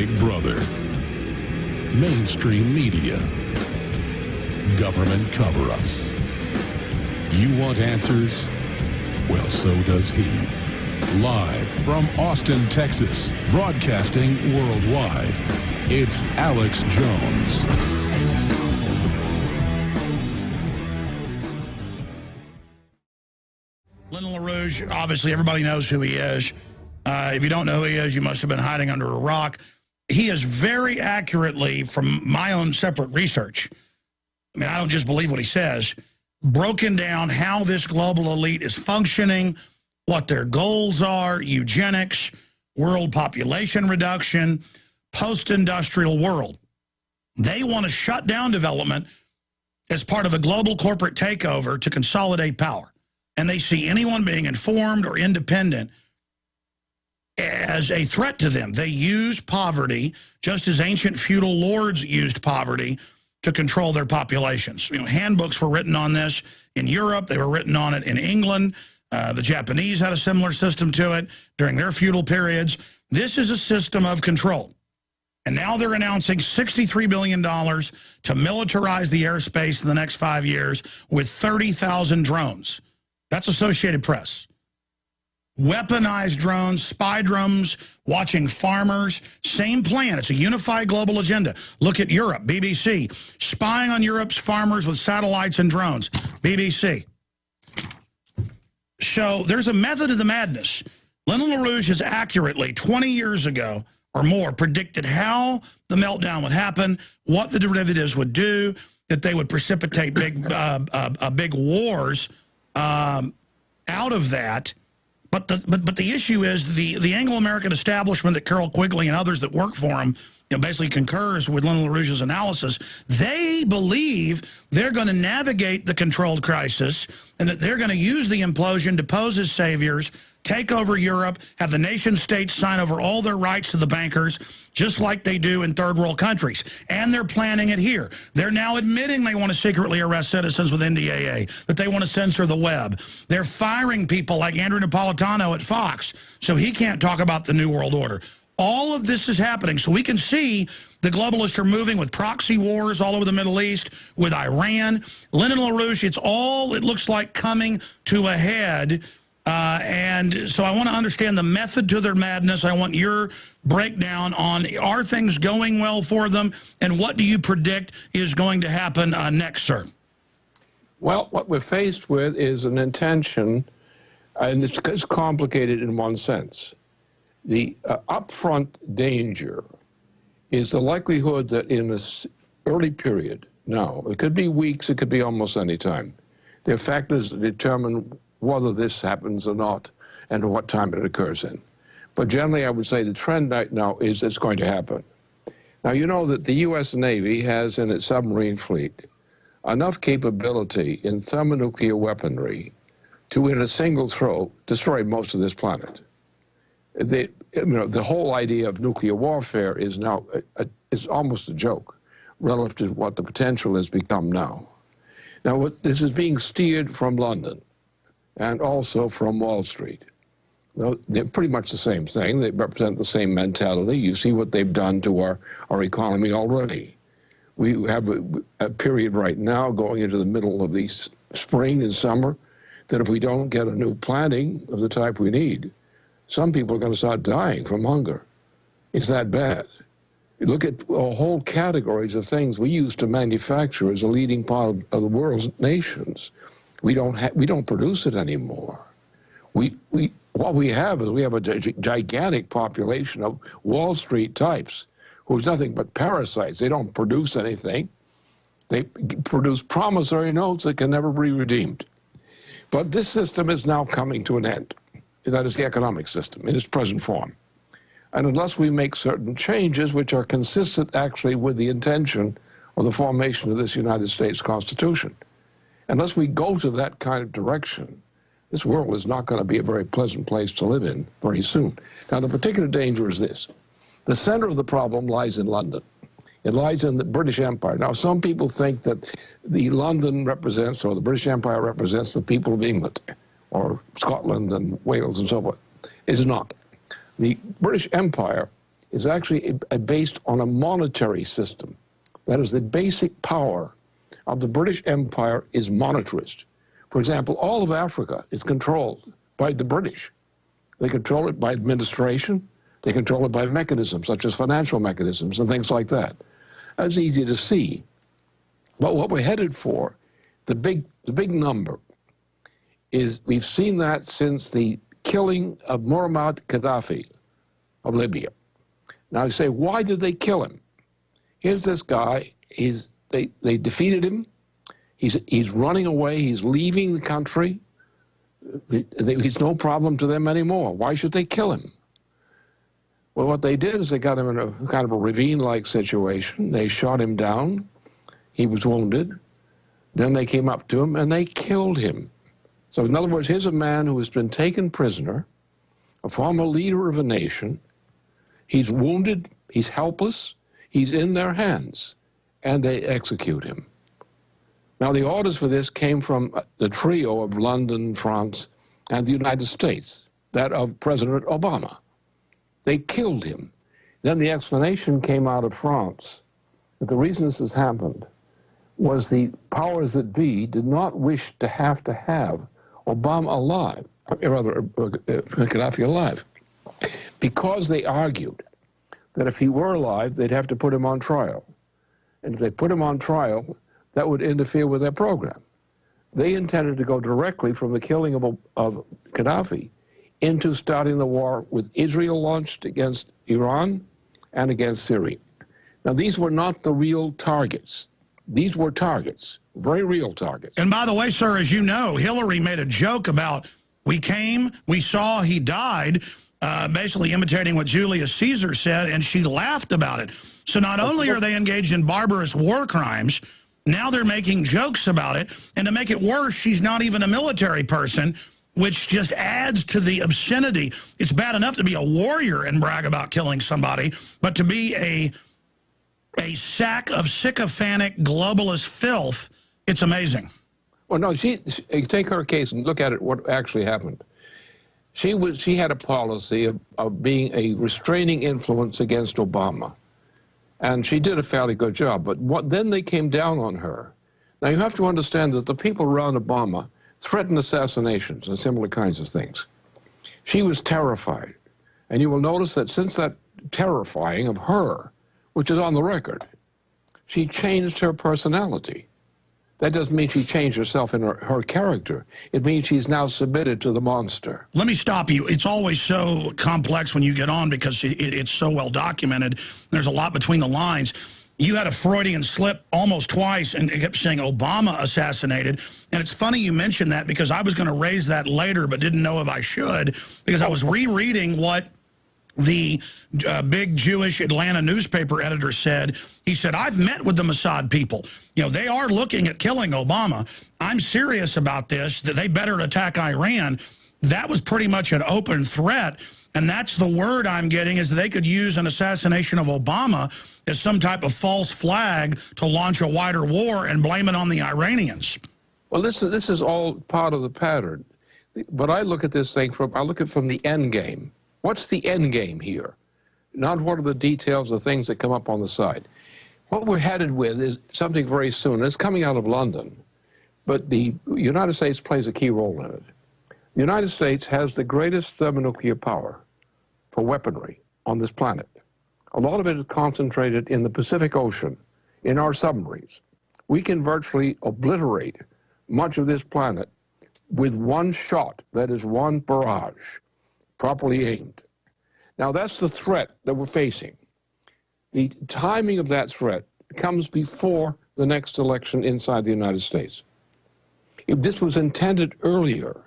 Big Brother, mainstream media, government cover-ups. You want answers? Well, so does he. Live from Austin, Texas, broadcasting worldwide, it's Alex Jones. Lyndon LaRouche, obviously everybody knows who he is. If you don't know who he is, you must have been hiding under a rock. He is very accurately, from my own separate research, I mean, I don't just believe what he says, broken down how this global elite is functioning, what their goals are, eugenics, world population reduction, post-industrial world. They want to shut down development as part of a global corporate takeover to consolidate power. And they see anyone being informed or independent as a threat to them. They use poverty, just as ancient feudal lords used poverty to control their populations. You know, handbooks were written on this in Europe. They were written on it in England. The Japanese had a similar system to it during their feudal periods. This is a system of control. And now they're announcing $63 billion to militarize the airspace in the next 5 years with 30,000 drones. That's Associated Press. Weaponized drones, spy drones, watching farmers, same plan. It's a unified global agenda. Look at Europe, BBC. Spying on Europe's farmers with satellites and drones, BBC. So there's a method of the madness. Lyndon LaRouche has accurately, 20 years ago or more, predicted how the meltdown would happen, what the derivatives would do, that they would precipitate big wars out of that. But the issue is the Anglo-American establishment that Carol Quigley and others that work for him, you know, basically concurs with Lyndon LaRouche's analysis. They believe they're going to navigate the controlled crisis and that they're going to use the implosion to pose as saviors, take over Europe, have the nation states sign over all their rights to the bankers, just like they do in third world countries. And they're planning it here. They're now admitting they want to secretly arrest citizens with NDAA, that they want to censor the web. They're firing people like Andrew Napolitano at Fox, so he can't talk about the New World Order. All of this is happening, so we can see the globalists are moving with proxy wars all over the Middle East, with Iran. Lyndon LaRouche, it looks like coming to a head. And so I want to understand the method to their madness. I want your breakdown on, are things going well for them, and what do you predict is going to happen next, sir? Well, what we're faced with is an intention, and it's complicated in one sense. The upfront danger is the likelihood that in this early period, now, it could be weeks, it could be almost any time, there are factors that determine whether this happens or not and what time it occurs in. But generally, I would say the trend right now is it's going to happen. Now, you know that the U.S. Navy has in its submarine fleet enough capability in thermonuclear weaponry to, in a single throw, destroy most of this planet. The whole idea of nuclear warfare is now is almost a joke relative to what the potential has become now. Now, this is being steered from London and also from Wall Street. They're pretty much the same thing. They represent the same mentality. You see what they've done to our economy already. We have a period right now going into the middle of the spring and summer that if we don't get a new planting of the type we need, some people are going to start dying from hunger. It's that bad. You look at whole categories of things we used to manufacture as a leading part of the world's nations. We don't produce it anymore. What we have is we have a gigantic population of Wall Street types who's nothing but parasites. They don't produce anything. They produce promissory notes that can never be redeemed. But this system is now coming to an end. That is the economic system in its present form. And unless we make certain changes which are consistent actually with the intention of the formation of this United States Constitution, unless we go to that kind of direction, this world is not going to be a very pleasant place to live in very soon. Now, the particular danger is this. The center of the problem lies in London. It lies in the British Empire. Now, some people think that the London represents, or the British Empire represents the people of England, or Scotland and Wales and so forth. It is not. The British Empire is actually based on a monetary system. That is, the basic power of the British Empire is monetarist. For example, all of Africa is controlled by the British. They control it by administration. They control it by mechanisms, such as financial mechanisms and things like that. That's easy to see. But what we're headed for, the big number, is we've seen that since the killing of Muammar Gaddafi of Libya. Now you say, why did they kill him? Here's this guy, they defeated him, he's running away, he's leaving the country, he's no problem to them anymore. Why should they kill him? Well, what they did is they got him in a kind of a ravine-like situation. They shot him down, he was wounded, then they came up to him and they killed him. So in other words, here's a man who has been taken prisoner, a former leader of a nation. He's wounded, he's helpless, he's in their hands, and they execute him. Now, the orders for this came from the trio of London, France, and the United States, that of President Obama. They killed him. Then the explanation came out of France that the reason this has happened was the powers that be did not wish to have Obama alive, or rather Gaddafi alive, because they argued that if he were alive, they'd have to put him on trial. And if they put him on trial, that would interfere with their program. They intended to go directly from the killing of Gaddafi into starting the war with Israel launched against Iran and against Syria. Now, these were not the real targets. These were targets, very real targets. And by the way, sir, as you know, Hillary made a joke about, we came, we saw, he died, basically imitating what Julius Caesar said, and she laughed about it. So not only are they engaged in barbarous war crimes, now they're making jokes about it. And to make it worse, she's not even a military person, which just adds to the obscenity. It's bad enough to be a warrior and brag about killing somebody, but to be a sack of sycophantic globalist filth, it's amazing. Well, no, take her case and look at it, what actually happened. She had a policy of being a restraining influence against Obama. And she did a fairly good job. But then they came down on her. Now, you have to understand that the people around Obama threatened assassinations and similar kinds of things. She was terrified. And you will notice that since that terrifying of her, which is on the record, she changed her personality. That doesn't mean she changed herself in her character. It means she's now submitted to the monster. Let me stop you. It's always so complex when you get on because it's so well documented. There's a lot between the lines. You had a Freudian slip almost twice and kept saying Obama assassinated. And it's funny you mentioned that because I was going to raise that later but didn't know if I should, because I was rereading what the big Jewish Atlanta newspaper editor said. He said, I've met with the Mossad people. You know, they are looking at killing Obama. I'm serious about this, that they better attack Iran. That was pretty much an open threat. And that's the word I'm getting, is they could use an assassination of Obama as some type of false flag to launch a wider war and blame it on the Iranians. Well, this is all part of the pattern. But I look at this thing I look at it from the end game. What's the end game here? Not what are the details of things that come up on the side. What we're headed with is something very soon. And it's coming out of London, but the United States plays a key role in it. The United States has the greatest thermonuclear power for weaponry on this planet. A lot of it is concentrated in the Pacific Ocean, in our submarines. We can virtually obliterate much of this planet with one shot, that is one barrage, properly aimed. Now, that's the threat that we're facing. The timing of that threat comes before the next election inside the United States. If this was intended earlier,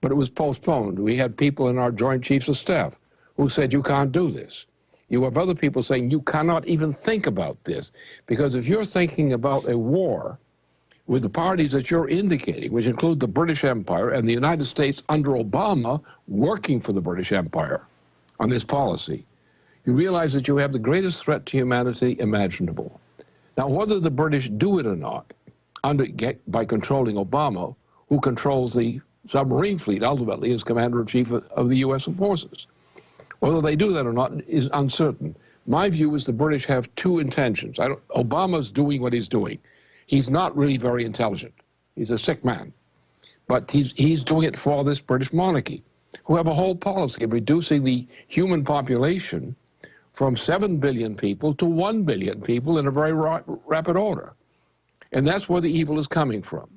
but it was postponed, we had people in our Joint Chiefs of Staff who said, you can't do this. You have other people saying, you cannot even think about this, because if you're thinking about a war with the parties that you're indicating, which include the British Empire and the United States under Obama working for the British Empire on this policy, you realize that you have the greatest threat to humanity imaginable. Now, whether the British do it or not, by controlling Obama, who controls the submarine fleet ultimately as commander-in-chief of the U.S. forces, Whether they do that or not is uncertain. My view is the British have two intentions. Obama's doing what he's doing. He's not really very intelligent. He's a sick man. But he's doing it for this British monarchy, who have a whole policy of reducing the human population from 7 billion people to 1 billion people in a very rapid order. And that's where the evil is coming from.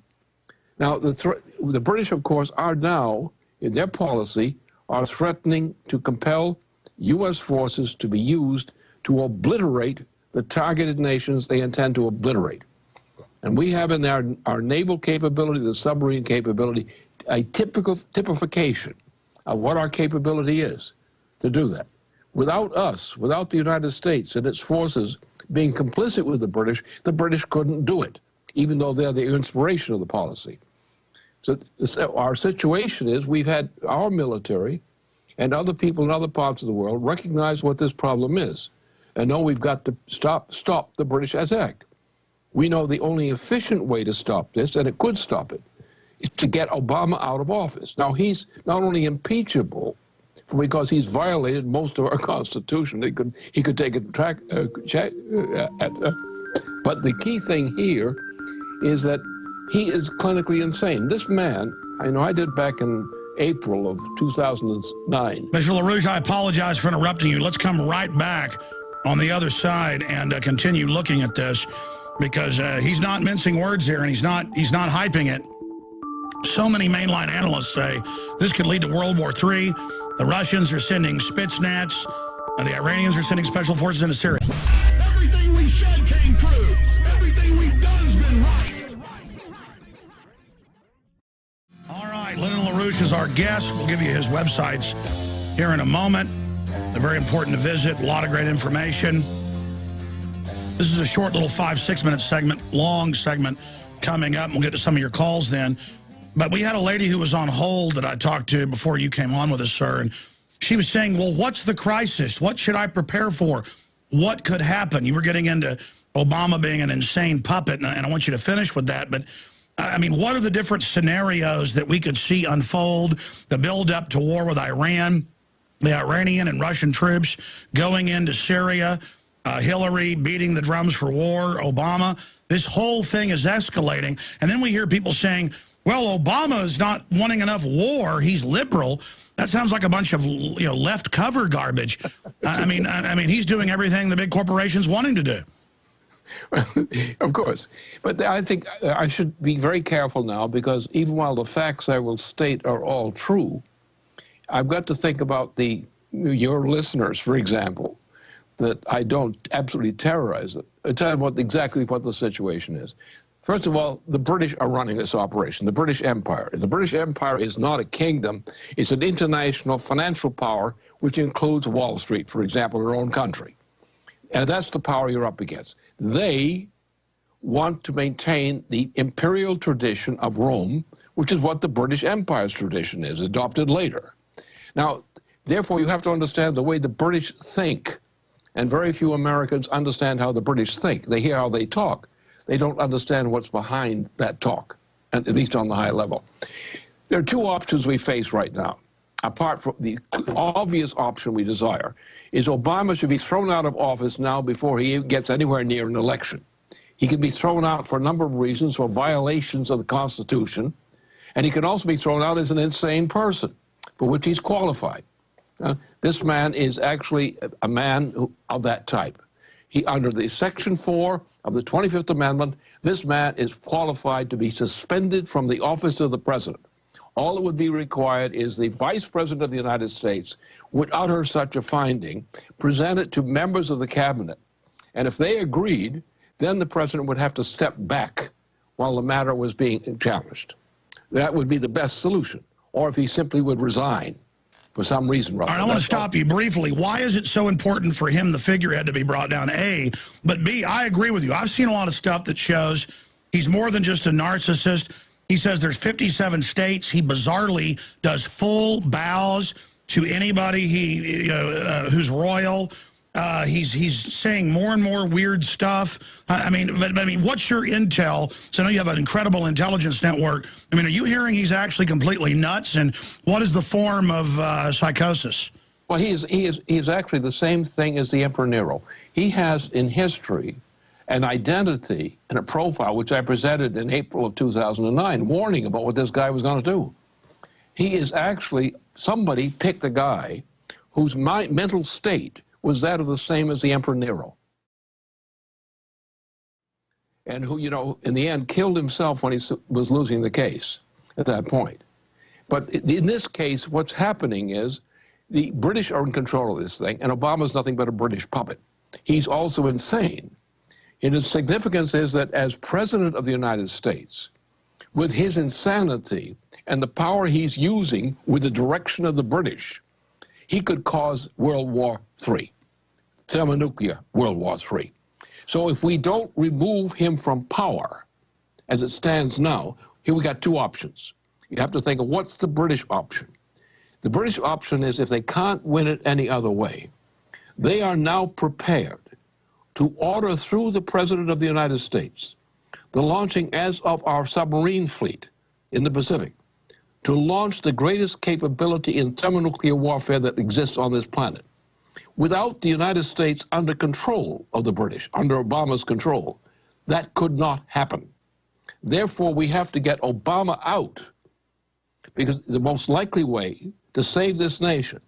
Now, the British, of course, are now, in their policy, are threatening to compel U.S. forces to be used to obliterate the targeted nations they intend to obliterate. And we have in our naval capability, the submarine capability, a typification of what our capability is to do that. Without us, without the United States and its forces being complicit with the British couldn't do it, even though they're the inspiration of the policy. So our situation is we've had our military and other people in other parts of the world recognize what this problem is and know we've got to stop the British attack. We know the only efficient way to stop this, and it could stop it, is to get Obama out of office. Now, he's not only impeachable because he's violated most of our Constitution. He could take a but the key thing here is that he is clinically insane. This man, I did back in April of 2009. Mr. LaRouche, I apologize for interrupting you. Let's come right back on the other side and continue looking at this, because he's not mincing words here, and he's not hyping it. So many mainline analysts say this could lead to World War III. The Russians are sending Spetsnaz, and the Iranians are sending special forces into Syria. Everything we said came true. Everything we've done has been right. All right, Lyndon LaRouche is our guest. We'll give you his websites here in a moment. They're very important to visit. A lot of great information. This is a short little 5-6 minute segment, long segment coming up. And we'll get to some of your calls then. But we had a lady who was on hold that I talked to before you came on with us, sir. And she was saying, well, what's the crisis? What should I prepare for? What could happen? You were getting into Obama being an insane puppet, and I want you to finish with that. But, I mean, what are the different scenarios that we could see unfold, the build-up to war with Iran, the Iranian and Russian troops going into Syria, Hillary beating the drums for war, Obama? This whole thing is escalating. And then we hear people saying, well, Obama is not wanting enough war. He's liberal. That sounds like a bunch of left cover garbage. I mean, he's doing everything the big corporations want him to do. Of course. But I think I should be very careful now, because even while the facts I will state are all true, I've got to think about your listeners, for example, that I don't absolutely terrorize them. I tell them exactly what the situation is. First of all, the British are running this operation, the British Empire. The British Empire is not a kingdom. It's an international financial power, which includes Wall Street, for example, their own country. And that's the power you're up against. They want to maintain the imperial tradition of Rome, which is what the British Empire's tradition is, adopted later. Now, therefore, you have to understand the way the British think. And very few Americans understand how the British think. They hear how they talk. They don't understand what's behind that talk, at least on the high level. There are two options we face right now. Apart from the obvious option we desire, is Obama should be thrown out of office now before he gets anywhere near an election. He can be thrown out for a number of reasons, for violations of the Constitution, and he can also be thrown out as an insane person, for which he's qualified. This man is actually a man of that type. Under the Section 4 of the 25th Amendment, this man is qualified to be suspended from the office of the president. All that would be required is the Vice President of the United States would utter such a finding, present it to members of the cabinet, and if they agreed, then the president would have to step back while the matter was being challenged. That would be the best solution, or if he simply would resign for some reason. All right, I want to stop you briefly. Why is it so important for him, the figurehead, to be brought down, A? But B, I agree with you. I've seen a lot of stuff that shows he's more than just a narcissist. He says there's 57 states. He bizarrely does full bows to anybody who's royal. He's saying more and more weird stuff. I mean, what's your intel? So I know you have an incredible intelligence network. Are you hearing he's actually completely nuts? And what is the form of psychosis? Well, he is actually the same thing as the Emperor Nero. He has in history an identity and a profile, which I presented in April of 2009, warning about what this guy was going to do. He is actually, somebody picked a guy whose mental state was that of the same as the Emperor Nero. And who, you know, in the end killed himself when he was losing the case at that point. But in this case, what's happening is the British are in control of this thing, and Obama's nothing but a British puppet. He's also insane. And its significance is that as President of the United States, with his insanity and the power he's using with the direction of the British, he could cause World War III, thermonuclear World War III. So if we don't remove him from power, as it stands now, here we got two options. You have to think of what's the British option. The British option is if they can't win it any other way, they are now prepared to order through the President of the United States the launching as of our submarine fleet in the Pacific to launch the greatest capability in thermonuclear warfare that exists on this planet. Without the United States under control of the British, under Obama's control, that could not happen. Therefore, we have to get Obama out, because the most likely way to save this nation,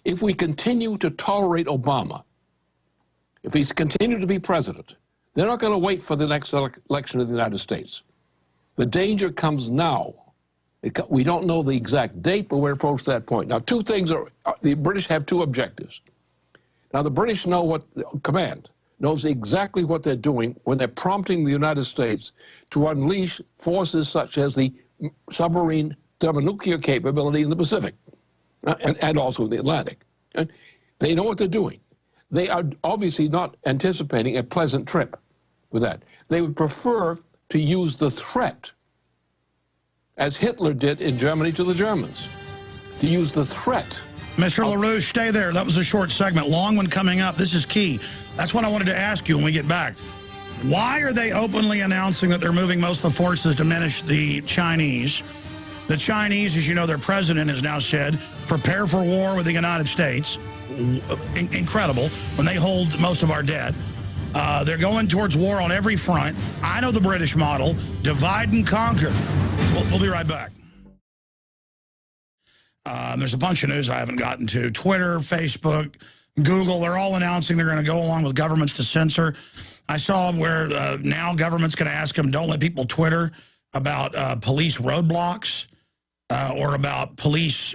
if we continue to tolerate Obama, if he's continued to be president, they're not going to wait for the next election of the United States. The danger comes now. We don't know the exact date, but we're approached that point. Now, two things are, the British have two objectives. Now, the British know what, command knows exactly what they're doing when they're prompting the United States to unleash forces such as the submarine thermonuclear capability in the Pacific and also in the Atlantic. And they know what they're doing. They are obviously not anticipating a pleasant trip with that. They would prefer to use the threat, as Hitler did in Germany to the Germans, to use the threat. Mr. LaRouche, stay there. That was a short segment. Long one coming up. This is key. That's what I wanted to ask you when we get back. Why are they openly announcing that they're moving most of the forces to diminish the Chinese? The Chinese, as you know, their president has now said, prepare for war with the United States. Incredible. When they hold most of our debt. They're going towards war on every front. I know the British model. Divide and conquer. We'll be right back. There's a bunch of news I haven't gotten to. Twitter, Facebook, Google, they're all announcing they're going to go along with governments to censor. I saw where now government's going to ask them, don't let people Twitter about police roadblocks or about police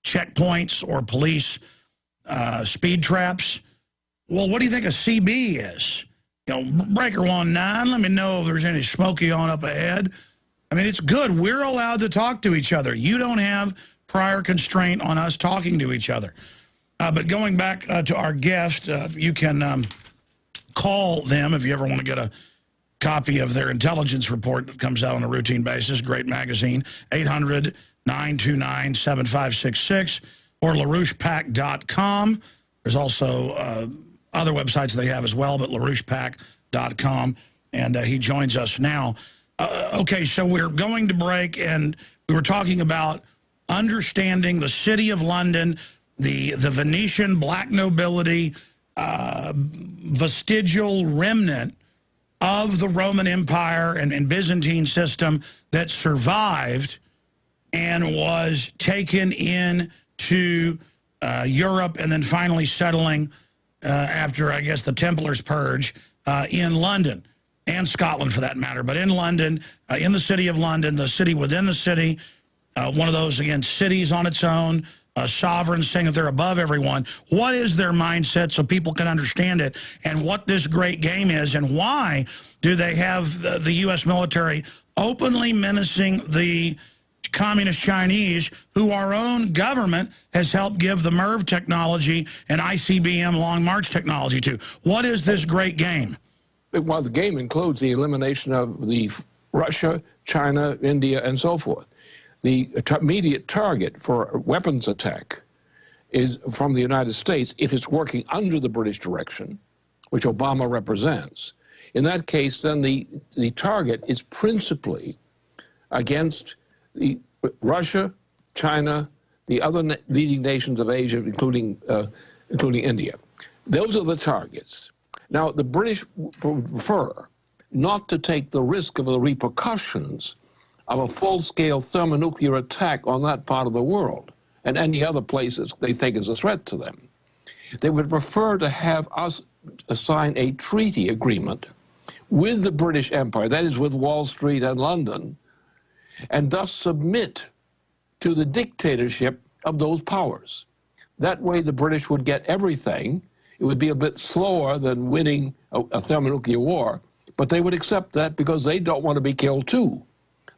checkpoints or police speed traps. Well, what do you think a CB is? You know, breaker 19, let me know if there's any smoky on up ahead. I mean, it's good. We're allowed to talk to each other. You don't have prior constraint on us talking to each other. But going back to our guest, you can call them if you ever want to get a copy of their intelligence report that comes out on a routine basis. Great magazine, 800-929-7566 or LaRouchePack.com. There's also other websites they have as well, but LaRouchePack.com. And he joins us now. Okay, so we're going to break, and we were talking about understanding the city of London, the Venetian black nobility, vestigial remnant of the Roman Empire and Byzantine system that survived and was taken into Europe and then finally settling after, I guess, the Templars' purge in London. And Scotland, for that matter, but in London, in the city of London, the city within the city, one of those, again, cities on its own, sovereigns saying that they're above everyone. What is their mindset so people can understand it and what this great game is, and why do they have the U.S. military openly menacing the communist Chinese, who our own government has helped give the MIRV technology and ICBM Long March technology to? What is this great game? Well, the game includes the elimination of the Russia, China, India, and so forth. The immediate target for weapons attack is from the United States if it's working under the British direction, which Obama represents. In that case, then the target is principally against Russia, China, the other leading nations of Asia, including India. Those are the targets. Now, the British prefer not to take the risk of the repercussions of a full-scale thermonuclear attack on that part of the world and any other places they think is a threat to them. They would prefer to have us sign a treaty agreement with the British Empire, that is with Wall Street and London, and thus submit to the dictatorship of those powers. That way the British would get everything. It would be a bit slower than winning a thermonuclear war, but they would accept that because they don't want to be killed too.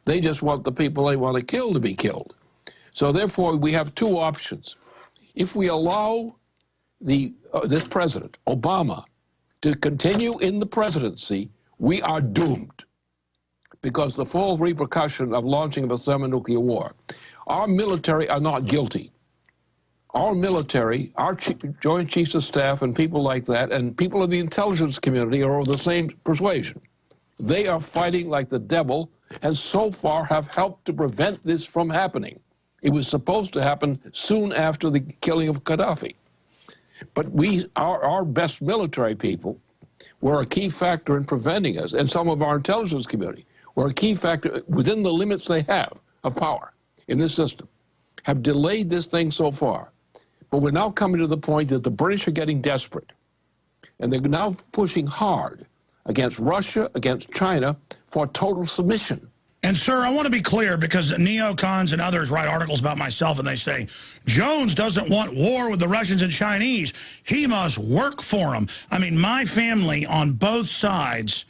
They just want the people they want to kill to be killed. So therefore we have two options. If we allow this president, Obama, to continue in the presidency, we are doomed, because the full repercussion of launching of a thermonuclear war. Our military are not guilty. Our military, our Joint Chiefs of Staff and people like that, and people in the intelligence community are of the same persuasion. They are fighting like the devil, and so far have helped to prevent this from happening. It was supposed to happen soon after the killing of Gaddafi. But our best military people were a key factor in preventing us, and some of our intelligence community were a key factor within the limits they have of power in this system, have delayed this thing so far. But we're now coming to the point that the British are getting desperate, and they're now pushing hard against Russia, against China, for total submission. And, sir, I want to be clear, because neocons and others write articles about myself, and they say, Jones doesn't want war with the Russians and Chinese. He must work for them. I mean, my family on both sides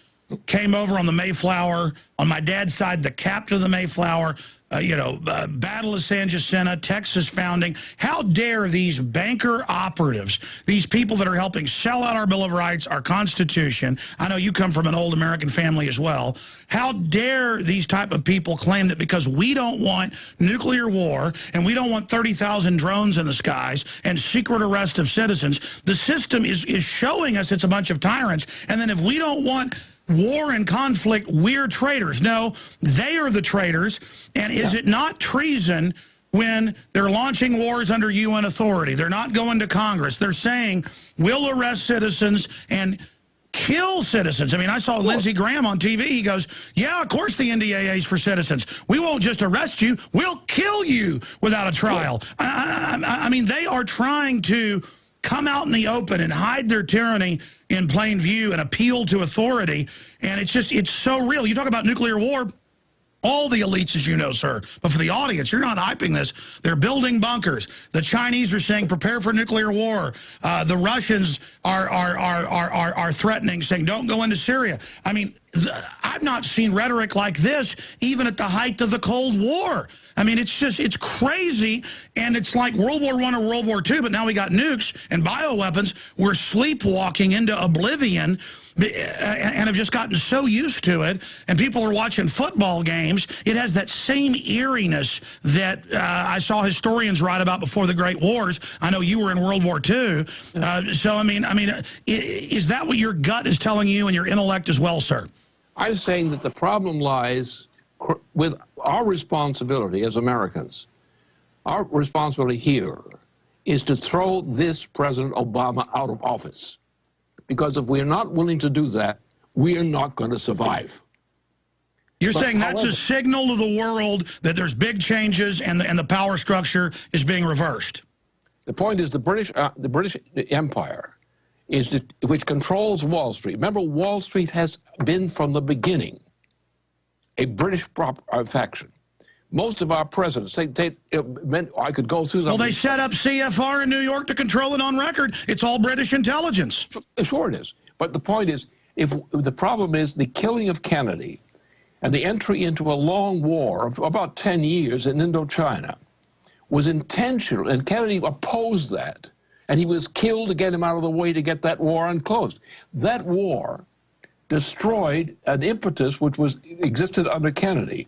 came over on the Mayflower. On my dad's side, the captain of the Mayflower, Battle of San Jacinto, Texas founding. How dare these banker operatives, these people that are helping sell out our Bill of Rights, our Constitution. I know you come from an old American family as well. How dare these type of people claim that because we don't want nuclear war and we don't want 30,000 drones in the skies and secret arrest of citizens, the system is showing us it's a bunch of tyrants. And then if we don't want war and conflict, we're traitors. No, they are the traitors. And is it not treason when they're launching wars under UN authority? They're not going to Congress. They're saying, we'll arrest citizens and kill citizens. I mean, I saw Lindsey Graham on TV. He goes, yeah, of course the NDAA is for citizens. We won't just arrest you. We'll kill you without a trial. I mean, they are trying to come out in the open and hide their tyranny in plain view and appeal to authority. And it's so real. You talk about nuclear war, all the elites, as you know, sir. But for the audience, you're not hyping this. They're building bunkers. The Chinese are saying, prepare for nuclear war. The Russians are threatening, saying, don't go into Syria. I mean, I've not seen rhetoric like this even at the height of the Cold War. I mean, it's crazy, and it's like World War I or World War II, but now we got nukes and bioweapons. We're sleepwalking into oblivion and have just gotten so used to it, and people are watching football games. It has that same eeriness that I saw historians write about before the Great Wars. I know you were in World War II. So, I mean, is that what your gut is telling you and your intellect as well, sir? I'm saying that the problem lies with our responsibility as Americans. Our responsibility here is to throw this President Obama out of office. Because if we're not willing to do that, we are not going to survive. You're saying that's a signal to the world that there's big changes and the power structure is being reversed. The point is the British Empire which controls Wall Street. Remember, Wall Street has been from the beginning a British faction. Most of our presidents, I could go through. Well, they set up CFR in New York to control it on record. It's all British intelligence. Sure it is. But the point is, if the problem is the killing of Kennedy and the entry into a long war of about 10 years in Indochina was intentional, and Kennedy opposed that, and he was killed to get him out of the way to get that war unclosed. That war destroyed an impetus which existed under Kennedy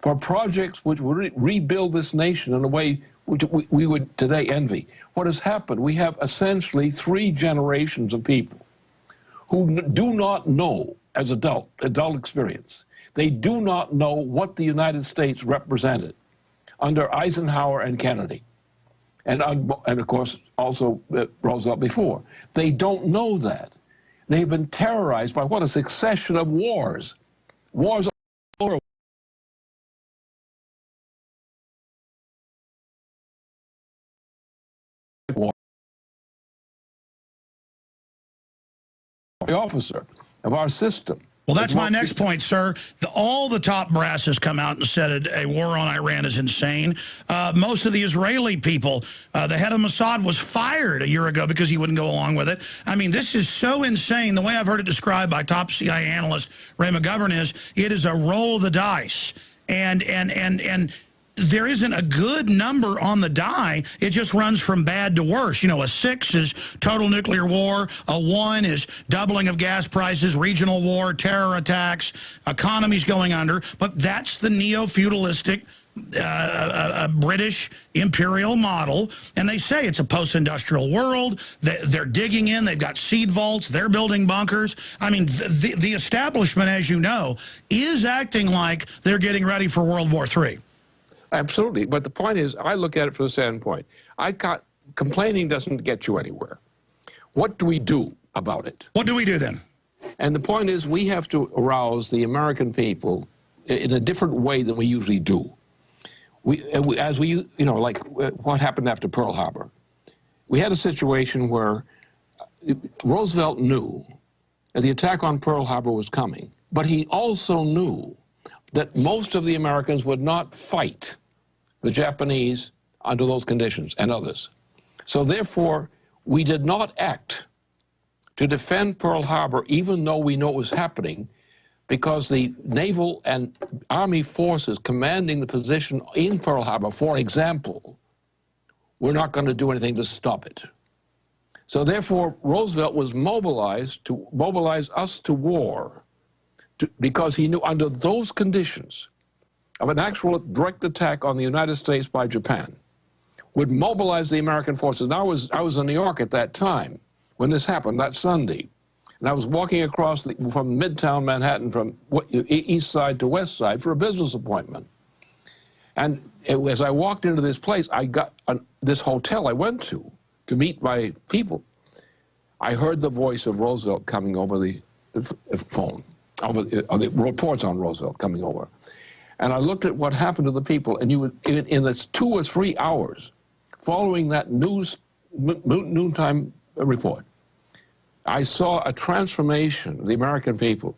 for projects which would rebuild this nation in a way which we would today envy. What has happened, we have essentially 3 generations of people who do not know, as adult experience, they do not know what the United States represented under Eisenhower and Kennedy. and of course also Roosevelt before. They don't know that. They've been terrorized by what, a succession of wars. Wars all over. The officer of our system. Well, that's my next point, sir. All the top brass has come out and said a war on Iran is insane. Most of the Israeli people, the head of Mossad was fired a year ago because he wouldn't go along with it. I mean, this is so insane. The way I've heard it described by top CIA analyst Ray McGovern is, it is a roll of the dice. And there isn't a good number on the die. It just runs from bad to worse. You know, a 6 is total nuclear war. A 1 is doubling of gas prices, regional war, terror attacks, economies going under. But that's the neo-feudalistic British imperial model. And they say it's a post-industrial world. They're digging in. They've got seed vaults. They're building bunkers. I mean, the establishment, as you know, is acting like they're getting ready for World War III. Absolutely. But the point is, I look at it from the standpoint, complaining doesn't get you anywhere. What do we do about it? What do we do then? And the point is, we have to arouse the American people in a different way than we usually do. As we, you know, like what happened after Pearl Harbor. We had a situation where Roosevelt knew that the attack on Pearl Harbor was coming, but he also knew that most of the Americans would not fight the Japanese under those conditions and others. So therefore, we did not act to defend Pearl Harbor, even though we know it was happening, because the naval and army forces commanding the position in Pearl Harbor, for example, were not going to do anything to stop it. So therefore, Roosevelt was mobilized to mobilize us to war, because he knew under those conditions of an actual direct attack on the United States by Japan would mobilize the American forces. Now, I was in New York at that time when this happened, that Sunday, and I was walking across from Midtown Manhattan, from east side to west side, for a business appointment. And as I walked into this place, I got this hotel I went to meet my people. I heard the voice of Roosevelt coming over the phone. The reports on Roosevelt coming over. And I looked at what happened to the people, and you would, in this 2 or 3 hours following that noontime report, I saw a transformation of the American people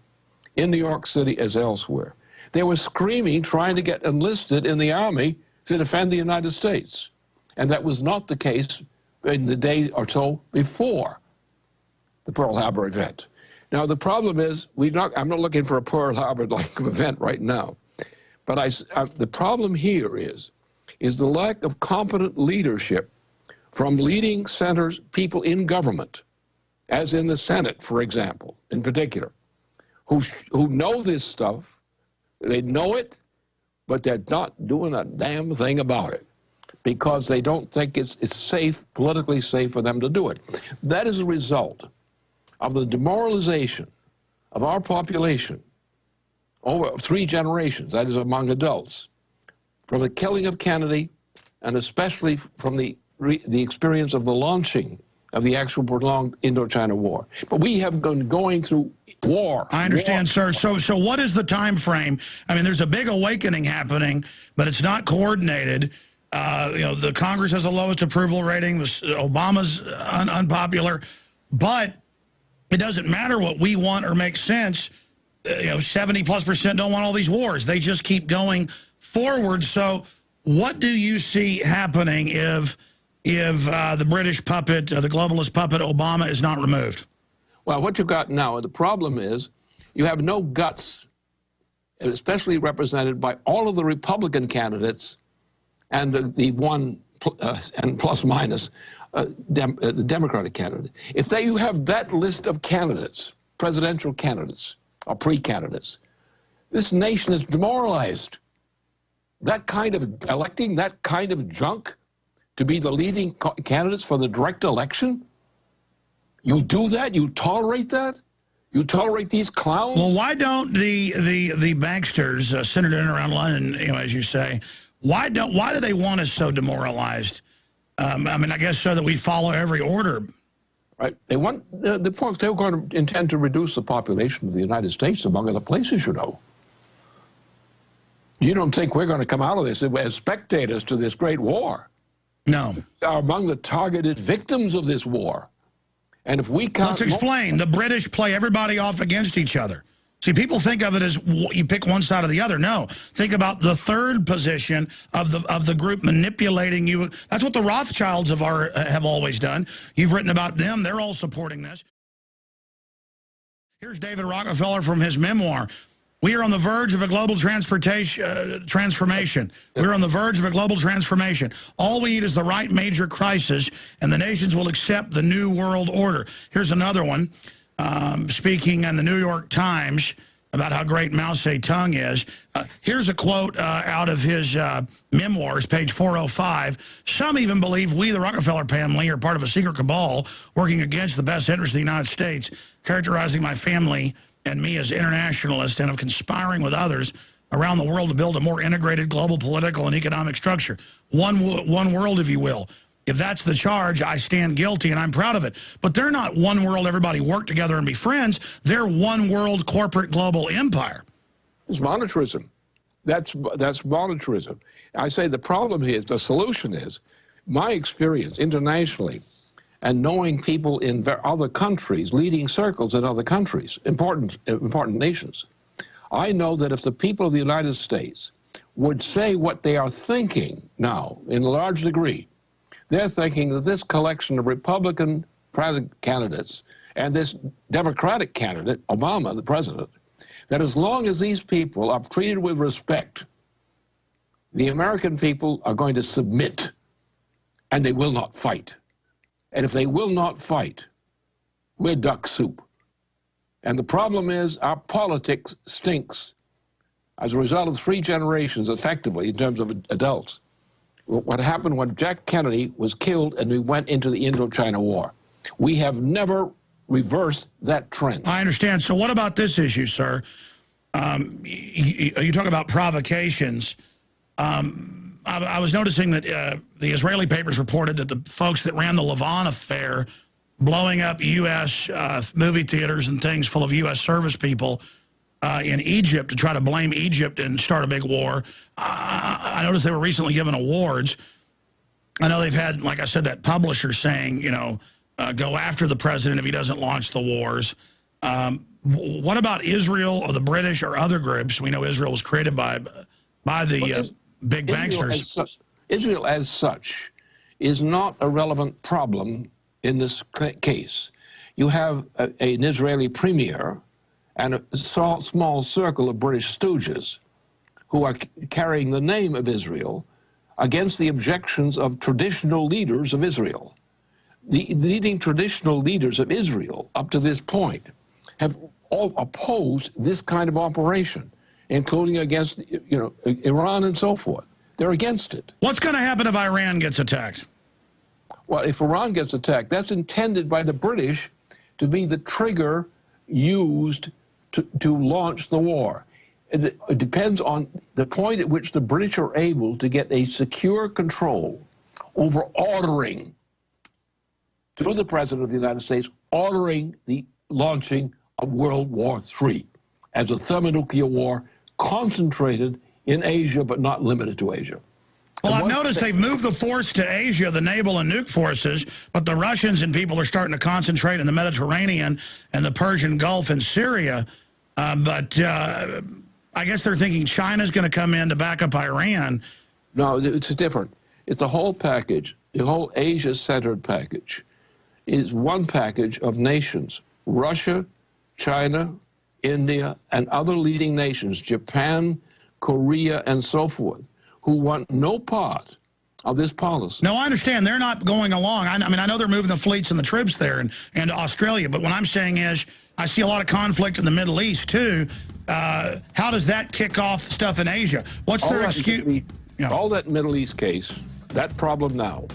in New York City as elsewhere. They were screaming, trying to get enlisted in the army to defend the United States. And that was not the case in the day or so before the Pearl Harbor event. Now, the problem is, I'm not looking for a Pearl Harbor-like event right now, but the problem here is the lack of competent leadership from leading centers, people in government, as in the Senate, for example, in particular, who know this stuff. They know it, but they're not doing a damn thing about it because they don't think it's safe, politically safe for them to do it. That is a result of the demoralization of our population over 3 generations, that is among adults, from the killing of Kennedy, and especially from the experience of the launching of the actual prolonged Indochina War. But we have been going through war. I understand, sir. So what is the time frame? I mean, there's a big awakening happening, but it's not coordinated. You know, the Congress has the lowest approval rating. Obama's unpopular, but it doesn't matter what we want or makes sense. You know, 70+% don't want all these wars. They just keep going forward. So what do you see happening if the British puppet, the globalist puppet Obama is not removed? Well, what you've got now, the problem is you have no guts, especially represented by all of the Republican candidates and the one and plus minus the Democratic candidate. If you have that list of candidates, presidential candidates or pre-candidates, this nation is demoralized. That kind of electing that kind of junk to be the leading candidates for the direct election? You do that? You tolerate that? You tolerate these clowns? Well, why don't the banksters, centered in around London, you know, as you say, why do they want us so demoralized? I mean, I guess so that we follow every order. Right. They want the folks. They were going to intend to reduce the population of the United States, among other places. You know. You don't think we're going to come out of this as spectators to this great war? No. Are among the targeted victims of this war. And if we can't... Let's explain. The British play everybody off against each other. See, people think of it as you pick one side or the other. No. Think about the third position of the group manipulating you. That's what the Rothschilds have always done. You've written about them. They're all supporting this. Here's David Rockefeller from his memoir. We are on the verge of a global transformation. We're on the verge of a global transformation. All we need is the right major crisis, and the nations will accept the new world order. Here's another one, speaking in the New York Times about how great Mao Zedong is. Here's a quote out of his memoirs, page 405. Some even believe we, the Rockefeller family, are part of a secret cabal working against the best interests of the United States, characterizing my family and me as internationalists and of conspiring with others around the world to build a more integrated global political and economic structure. One world, if you will. If that's the charge, I stand guilty, and I'm proud of it. But they're not one world, everybody work together and be friends. They're one world corporate global empire. It's monetarism. That's monetarism. I say the problem is, the solution is, my experience internationally, and knowing people in other countries, leading circles in other countries, important nations, I know that if the people of the United States would say what they are thinking now, in a large degree, they're thinking that this collection of Republican candidates and this Democratic candidate, Obama, the president, that as long as these people are treated with respect, the American people are going to submit, and they will not fight. And if they will not fight, we're duck soup. And the problem is our politics stinks as a result of 3 generations, effectively, in terms of adults. What happened when Jack Kennedy was killed and we went into the Indochina War. We have never reversed that trend. I understand. So what about this issue, sir? You talk about provocations. I was noticing that the Israeli papers reported that the folks that ran the Lavon affair, blowing up U.S. Movie theaters and things full of U.S. service people in Egypt to try to blame Egypt and start a big war. I noticed they were recently given awards. I know they've had, like I said, that publisher saying, you know, go after the president if he doesn't launch the wars. What about Israel or the British or other groups? We know Israel was created by the big banksters. Israel as such is not a relevant problem in this case. You have an Israeli premier and a small circle of British stooges who are carrying the name of Israel against the objections of traditional leaders of Israel. The leading traditional leaders of Israel up to this point have all opposed this kind of operation, including against, you know, Iran and so forth. They're against it. What's going to happen if Iran gets attacked? Well, if Iran gets attacked, that's intended by the British to be the trigger used to launch the war. It depends on the point at which the British are able to get a secure control over ordering, through the President of the United States, ordering the launching of World War III as a thermonuclear war concentrated in Asia, but not limited to Asia. Well, I've noticed they've moved the force to Asia, the naval and nuke forces, but the Russians and people are starting to concentrate in the Mediterranean and the Persian Gulf and Syria. I guess they're thinking China's going to come in to back up Iran. No, it's different. It's a whole package. The whole Asia-centered package is one package of nations. Russia, China, India, and other leading nations, Japan, Korea, and so forth, who want no part of this policy. No, I understand. They're not going along. I mean, I know they're moving the fleets and the troops there and Australia, but what I'm saying is I see a lot of conflict in the Middle East, too. How does that kick off stuff in Asia? What's their excuse? All that Middle East case, that problem now,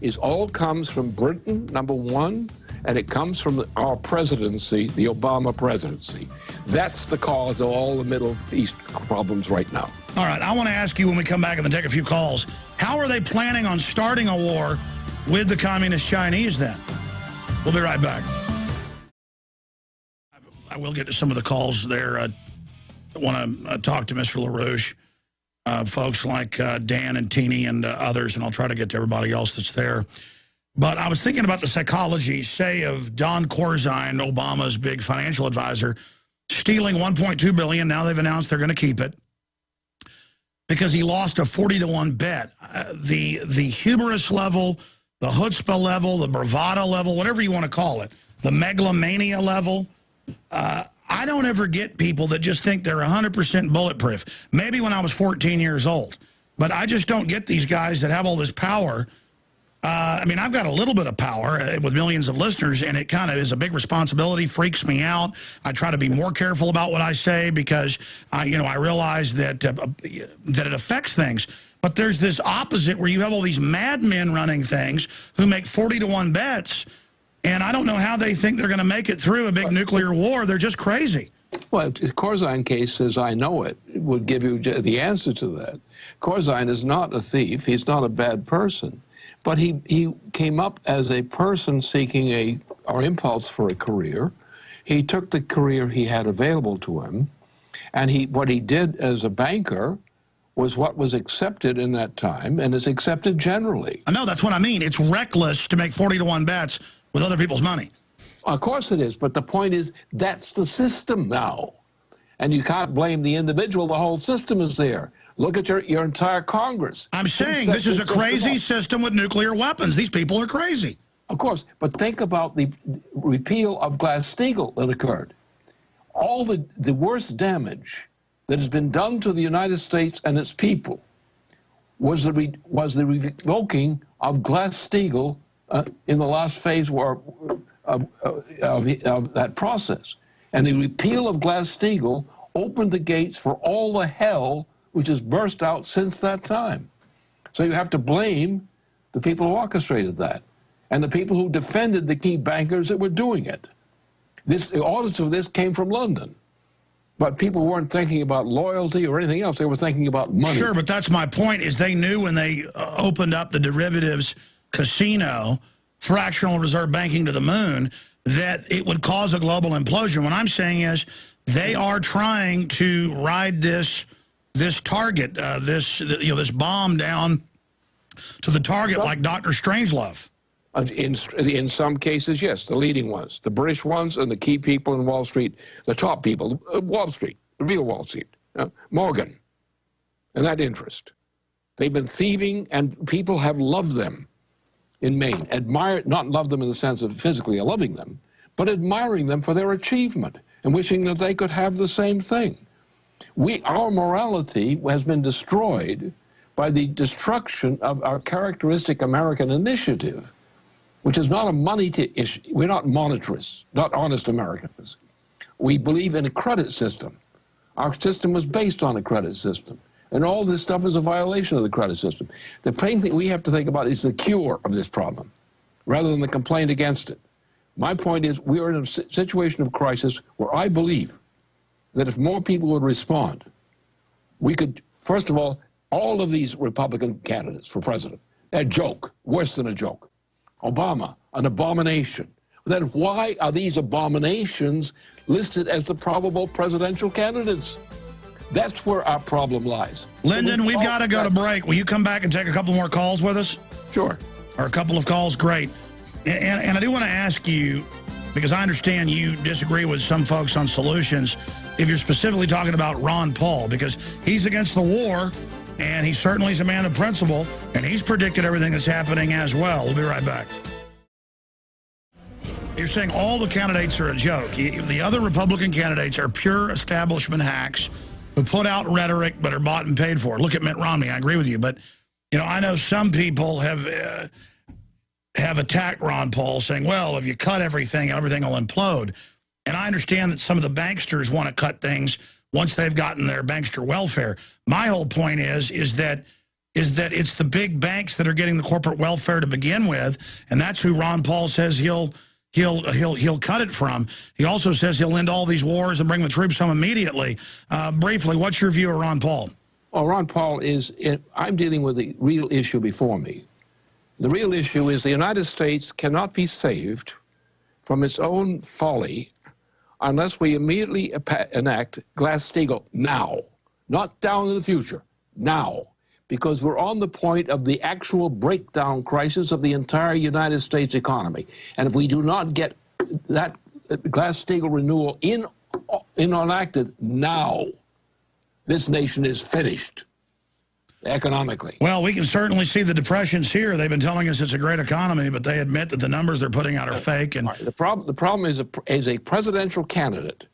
is all comes from Britain, number one, and it comes from our presidency, the Obama presidency. That's the cause of all the Middle East problems right now. All right, I want to ask you when we come back and then take a few calls, how are they planning on starting a war with the communist Chinese then. We'll be right back. I will get to some of the calls there. I want to talk to Mr. LaRouche, folks like Dan and Teeny and others, and I'll try to get to everybody else that's there. But I was thinking about the psychology, say, of Don Corzine, Obama's big financial advisor, stealing $1.2 billion. Now they've announced they're going to keep it because he lost a 40-to-1 bet. The hubris level, the chutzpah level, the bravado level, whatever you want to call it, the megalomania level. I don't ever get people that just think they're 100% bulletproof. Maybe when I was 14 years old. But I just don't get these guys that have all this power. I mean, I've got a little bit of power with millions of listeners, and it kind of is a big responsibility, freaks me out. I try to be more careful about what I say because, I realize that it affects things. But there's this opposite where you have all these madmen running things who make 40-to-1 bets, and I don't know how they think they're going to make it through a big nuclear war. They're just crazy. Well, the Corzine case, as I know it, would give you the answer to that. Corzine is not a thief. He's not a bad person. But he came up as a person seeking or impulse for a career. He took the career he had available to him, and what he did as a banker was what was accepted in that time, and is accepted generally. I know, that's what I mean. It's reckless to make 40-to-1 bets with other people's money. Of course it is, but the point is that's the system now. And you can't blame the individual. The whole system is there. Look at your entire Congress. I'm saying this is a crazy system with nuclear weapons. These people are crazy. Of course, but think about the repeal of Glass-Steagall that occurred. All the worst damage that has been done to the United States and its people was the revoking of Glass-Steagall in the last phase of that process. And the repeal of Glass-Steagall opened the gates for all the hell which has burst out since that time. So you have to blame the people who orchestrated that and the people who defended the key bankers that were doing it. The orders of this came from London. But people weren't thinking about loyalty or anything else. They were thinking about money. Sure, but that's my point, is they knew when they opened up the derivatives casino, fractional reserve banking to the moon, that it would cause a global implosion. What I'm saying is they are trying to ride this target, this bomb down to the target like Dr. Strangelove. In some cases, yes, the leading ones, the British ones and the key people in Wall Street, the top people, Wall Street, the real Wall Street, Morgan, and that interest. They've been thieving, and people have loved them in Maine, not loved them in the sense of physically loving them, but admiring them for their achievement and wishing that they could have the same thing. Our morality has been destroyed by the destruction of our characteristic American initiative, which is not a money issue. We're not monetarists, not honest Americans. We believe in a credit system. Our system was based on a credit system. And all this stuff is a violation of the credit system. The main thing we have to think about is the cure of this problem, rather than the complaint against it. My point is, we are in a situation of crisis where I believe that if more people would respond, we could, first of all of these Republican candidates for president, a joke, worse than a joke. Obama, an abomination. Then why are these abominations listed as the probable presidential candidates? That's where our problem lies. Lyndon, we've got to go to break. Will you come back and take a couple more calls with us? Sure. Or a couple of calls? Great. And I do want to ask you, because I understand you disagree with some folks on solutions, if you're specifically talking about Ron Paul, because he's against the war, and he certainly is a man of principle, and he's predicted everything that's happening as well. We'll be right back. You're saying all the candidates are a joke. The other Republican candidates are pure establishment hacks who put out rhetoric but are bought and paid for. Look at Mitt Romney. I agree with you. But, I know some people have attacked Ron Paul saying, well, if you cut everything will implode. And I understand that some of the banksters want to cut things once they've gotten their bankster welfare. My whole point is that it's the big banks that are getting the corporate welfare to begin with, and that's who Ron Paul says he'll cut it from. He also says he'll end all these wars and bring the troops home immediately. Briefly, what's your view of Ron Paul? Well, Ron Paul I'm dealing with the real issue before me. The real issue is the United States cannot be saved from its own folly unless we immediately enact Glass-Steagall now, not down in the future, now, because we're on the point of the actual breakdown crisis of the entire United States economy. And if we do not get that Glass-Steagall renewal enacted now, this nation is finished economically. Well, we can certainly see the depressions here. They've been telling us it's a great economy, but they admit that the numbers they're putting out are fake. And the problem is a presidential candidate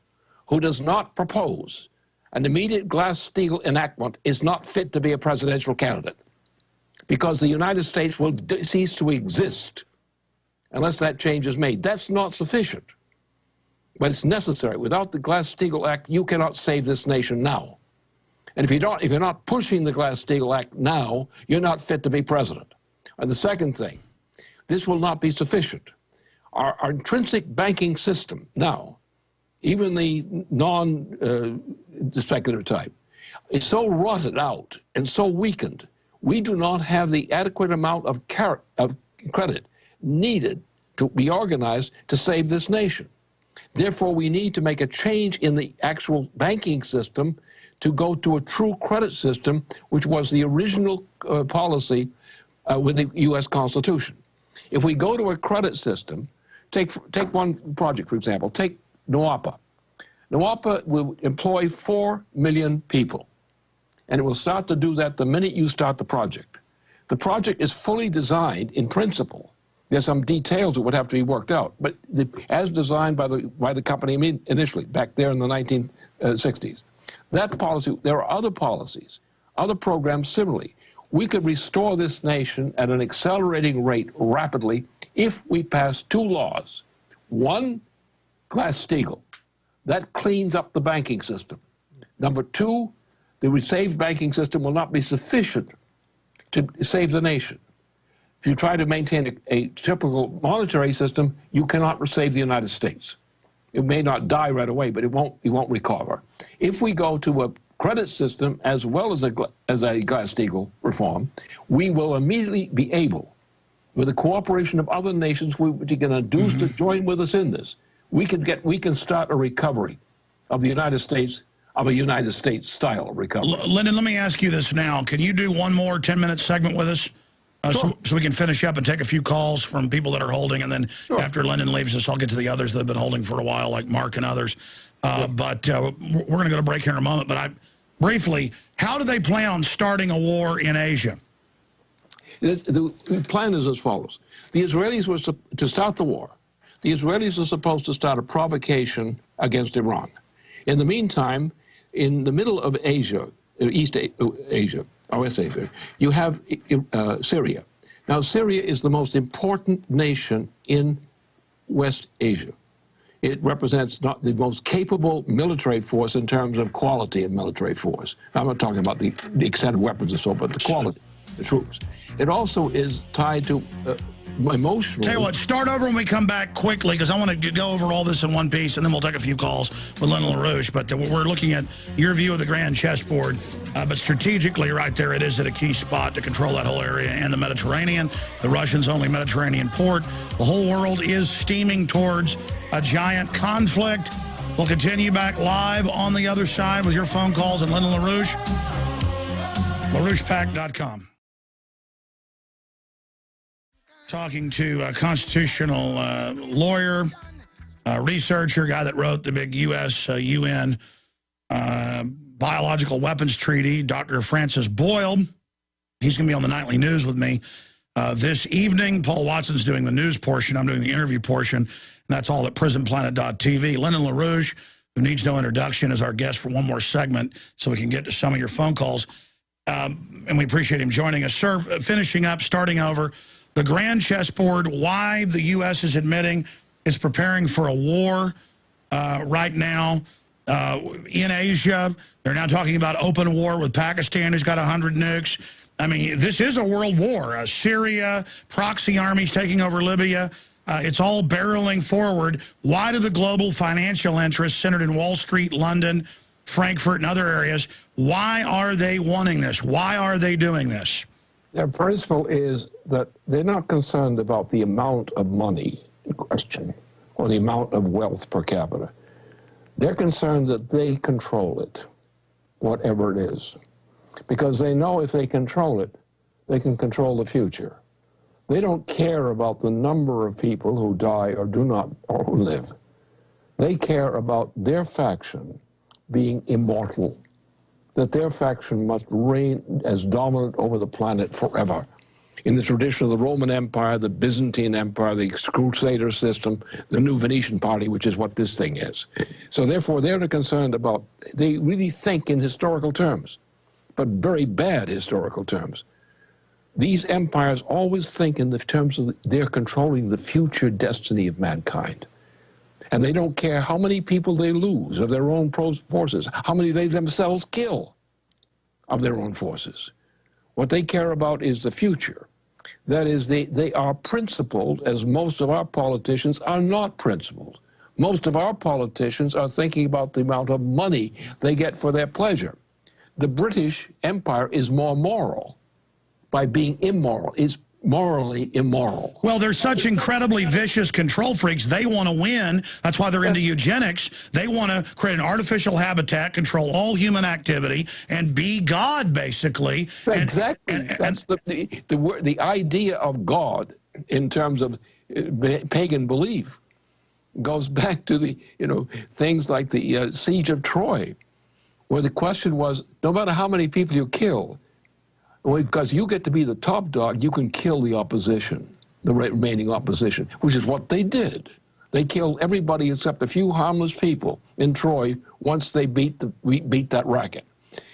who does not propose an immediate Glass-Steagall enactment is not fit to be a presidential candidate, because the United States will cease to exist unless that change is made. That's not sufficient, but it's necessary. Without the Glass-Steagall Act, you cannot save this nation now. And if you're not pushing the Glass-Steagall Act now, you're not fit to be president. And the second thing, this will not be sufficient. Our intrinsic banking system now, even the non-speculative type, is so rotted out and so weakened, we do not have the adequate amount of credit needed to be organized to save this nation. Therefore, we need to make a change in the actual banking system to go to a true credit system, which was the original policy with the U.S. Constitution. If we go to a credit system, take one project, for example, take NWAPA. NWAPA will employ 4 million people, and it will start to do that the minute you start the project. The project is fully designed in principle. There's some details that would have to be worked out, but as designed by the company initially, back there in the 1960s. That policy, there are other policies, other programs similarly. We could restore this nation at an accelerating rate rapidly if we pass 2 laws. One, Glass-Steagall. That cleans up the banking system. Number 2, the saved banking system will not be sufficient to save the nation. If you try to maintain a typical monetary system, you cannot save the United States. It may not die right away, but it won't recover. If we go to a credit system as well as a Glass-Steagall reform, we will immediately be able, with the cooperation of other nations which are going to induce to join with us in this, we can start a recovery of the United States, of a United States style of recovery. Lyndon, let me ask you this now. Can you do one more 10-minute segment with us? Sure. So we can finish up and take a few calls from people that are holding, and then after Lyndon leaves us, I'll get to the others that have been holding for a while, like Mark and others. But we're going to go to break here in a moment. But briefly, how do they plan on starting a war in Asia? The plan is as follows. The Israelis were to start the war. The Israelis are supposed to start a provocation against Iran. In the meantime, in the middle of Asia, East Asia, or West Asia, you have Syria. Now, Syria is the most important nation in West Asia. It represents not the most capable military force in terms of quality of military force. I'm not talking about the extent of weapons and so on, but the quality of the troops. It also is tied to emotional. Tell you what, start over when we come back quickly, because I want to go over all this in one piece, and then we'll take a few calls with Lyndon LaRouche. But we're looking at your view of the grand chessboard. But strategically, right there, it is at a key spot to control that whole area and the Mediterranean, the Russians' only Mediterranean port. The whole world is steaming towards a giant conflict. We'll continue back live on the other side with your phone calls and Lyndon LaRouche. LaRouchePack.com. Talking to a constitutional lawyer, researcher, guy that wrote the big U.S. UN Biological Weapons Treaty, Dr. Francis Boyle. He's going to be on the Nightly News with me this evening. Paul Watson's doing the news portion. I'm doing the interview portion. And that's all at prisonplanet.tv. Lyndon LaRouche, who needs no introduction, is our guest for one more segment so we can get to some of your phone calls. And we appreciate him joining us. Sir, finishing up, starting over, the grand chessboard, why the U.S. is admitting it's preparing for a war right now in Asia. They're now talking about open war with Pakistan, who's got 100 nukes. I mean, this is a world war. Syria, proxy armies taking over Libya. It's all barreling forward. Why do the global financial interests centered in Wall Street, London, Frankfurt, and other areas, why are they wanting this? Why are they doing this? Their principle is that they're not concerned about the amount of money in question or the amount of wealth per capita. They're concerned that they control it, whatever it is, because they know if they control it, they can control the future. They don't care about the number of people who die or do not, or who live. They care about their faction being immortal, that their faction must reign as dominant over the planet forever. In the tradition of the Roman Empire, the Byzantine Empire, the Crusader system, the New Venetian Party, which is what this thing is. So therefore, they're concerned about, they really think in historical terms, but very bad historical terms. These empires always think in the terms of they're controlling the future destiny of mankind. And they don't care how many people they lose of their own forces, how many they themselves kill of their own forces. What they care about is the future. That is, they are principled, as most of our politicians are not principled. Most of our politicians are thinking about the amount of money they get for their pleasure. The British Empire is more moral by being immoral, is morally immoral. Well, they're such incredibly vicious control freaks. They want to win. That's why they're into eugenics. They want to create an artificial habitat, control all human activity, and be God, basically. Exactly. That's the idea of God in terms of pagan belief goes back to the, things like the siege of Troy, where the question was, no matter how many people you kill, because you get to be the top dog, you can kill the opposition, the remaining opposition, which is what they did. They killed everybody except a few harmless people in Troy once they beat that racket.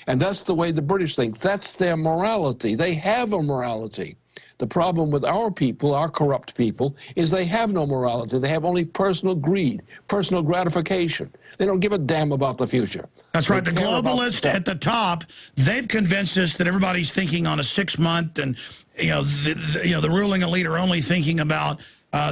And that's the way the British think. That's their morality. They have a morality. The problem with our people, our corrupt people, is they have no morality. They have only personal greed, personal gratification. They don't give a damn about the future. That's right. The globalists at the top, they've convinced us that everybody's thinking on a 6-month, and the ruling elite are only thinking about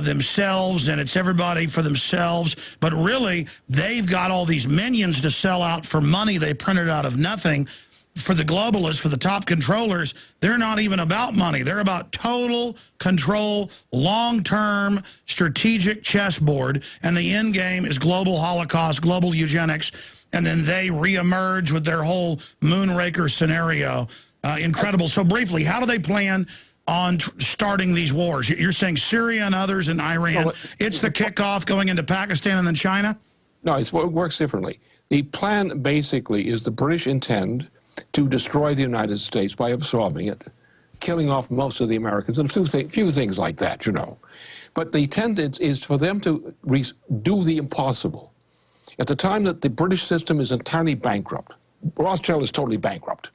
themselves, and it's everybody for themselves. But really, they've got all these minions to sell out for money they printed out of nothing. For the globalists, for the top controllers, they're not even about money. They're about total control, long-term strategic chessboard, and the end game is global holocaust, global eugenics, and then they reemerge with their whole Moonraker scenario. Incredible. So briefly, how do they plan on starting these wars? You're saying Syria and others and Iran. Well, it's the kickoff going into Pakistan and then China? No, it works differently. The plan basically is the British intend to destroy the United States by absorbing it, killing off most of the Americans, and a few things like that, But the tendency is for them to do the impossible. At the time that the British system is entirely bankrupt, Rothschild is totally bankrupt.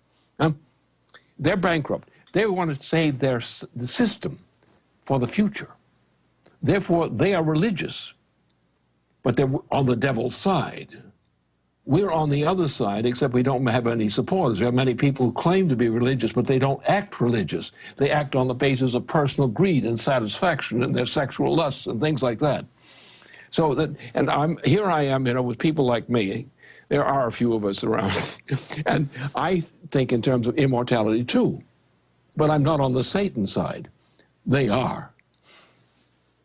They're bankrupt. They want to save the system for the future. Therefore, they are religious, but they're on the devil's side. We're on the other side, except we don't have any supporters. There are many people who claim to be religious, but they don't act religious. They act on the basis of personal greed and satisfaction and their sexual lusts and things like that. So that, and here I am, with people like me. There are a few of us around. And I think in terms of immortality too. But I'm not on the Satan side. They are.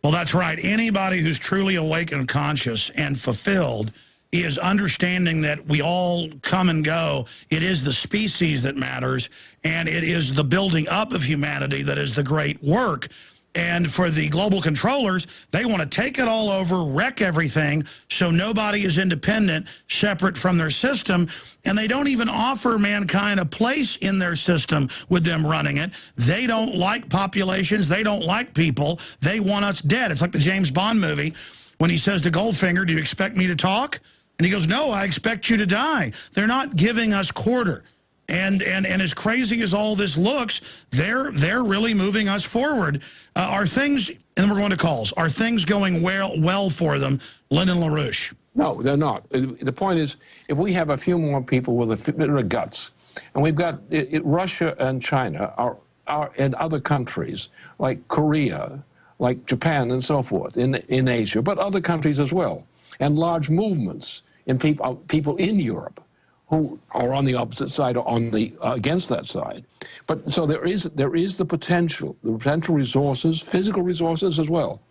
Well, that's right. Anybody who's truly awake and conscious and fulfilled is understanding that we all come and go. It is the species that matters, and it is the building up of humanity that is the great work. And for the global controllers, they want to take it all over, wreck everything, so nobody is independent, separate from their system, and they don't even offer mankind a place in their system with them running it. They don't like populations. They don't like people. They want us dead. It's like the James Bond movie when he says to Goldfinger, "Do you expect me to talk?" And he goes, "No, I expect you to die." They're not giving us quarter. And as crazy as all this looks, they're really moving us forward. Are things, and we're going to calls, are things going well for them, Lyndon LaRouche? No, they're not. The point is, if we have a few more people with a bit of guts, and we've got Russia and China are and other countries like Korea, like Japan and so forth in Asia, but other countries as well, and large movements in people in Europe who are on the opposite side or on the against that side. But so there is the potential resources, physical resources as well,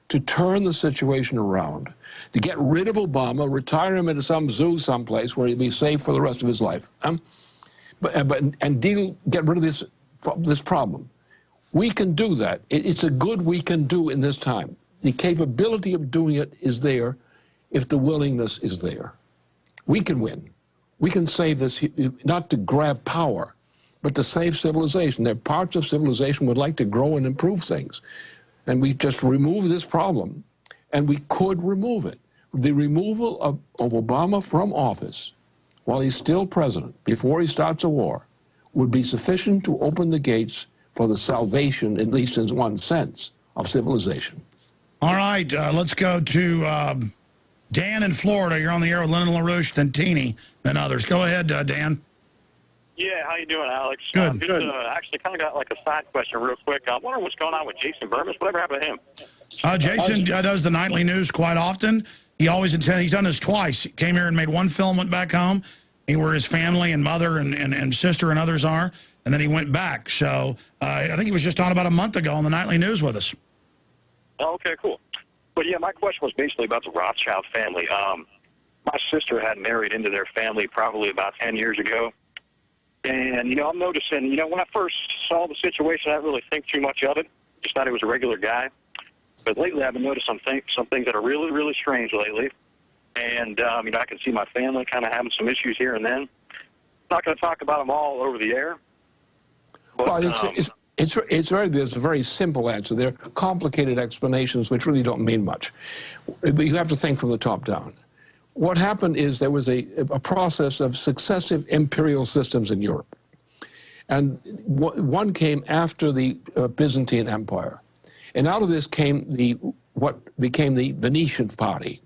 to turn the situation around, to get rid of Obama, retire him into some zoo someplace where he'll be safe for the rest of his life, and get rid of this problem. We can do that. It's a good we can do in this time. The capability of doing it is there if the willingness is there. We can win. We can save this, not to grab power, but to save civilization. There are parts of civilization would like to grow and improve things. And we just remove this problem, and we could remove it. The removal of Obama from office while he's still president, before he starts a war, would be sufficient to open the gates for the salvation, at least in one sense, of civilization. All right, let's go to Dan in Florida. You're on the air with Lyndon LaRouche, then Teeny, then others. Go ahead, Dan. Yeah, how you doing, Alex? Good, good. Actually, kind of got like a side question real quick. I wonder what's going on with Jason Burmis. Whatever happened to him? Jason does the nightly news quite often. He always intends, he's done this twice. He came here and made one film, went back home, where his family and mother and sister and others are, and then he went back. So I think he was just on about a month ago on the nightly news with us. Oh, okay, cool. But yeah, my question was basically about the Rothschild family. My sister had married into their family probably about 10 years ago. And, you know, I'm noticing, you know, when I first saw the situation, I didn't really think too much of it. Just thought he was a regular guy. But lately I've been noticing some things that are really, really strange lately. And, you know, I can see my family kind of having some issues here and then. I'm not going to talk about them all over the air. But, well, there's a very simple answer. There are complicated explanations which really don't mean much. But you have to think from the top down. What happened is there was a process of successive imperial systems in Europe. And one came after the Byzantine Empire. And out of this came what became the Venetian party,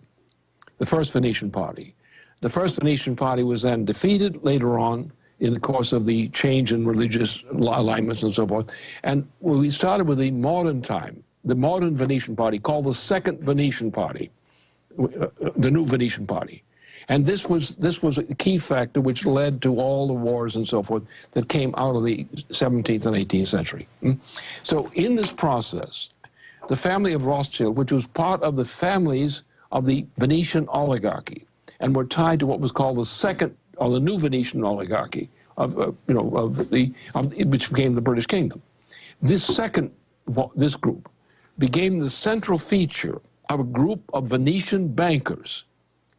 the first Venetian party. The first Venetian party was then defeated later on in the course of the change in religious alignments and so forth. And we started with the modern time, the modern Venetian party, called the Second Venetian Party, the new Venetian party. And this was a key factor which led to all the wars and so forth that came out of the 17th and 18th century. So in this process, the family of Rothschild, which was part of the families of the Venetian oligarchy, and were tied to what was called the second, or the new Venetian oligarchy, which became the British Kingdom. This group became the central feature of a group of Venetian bankers,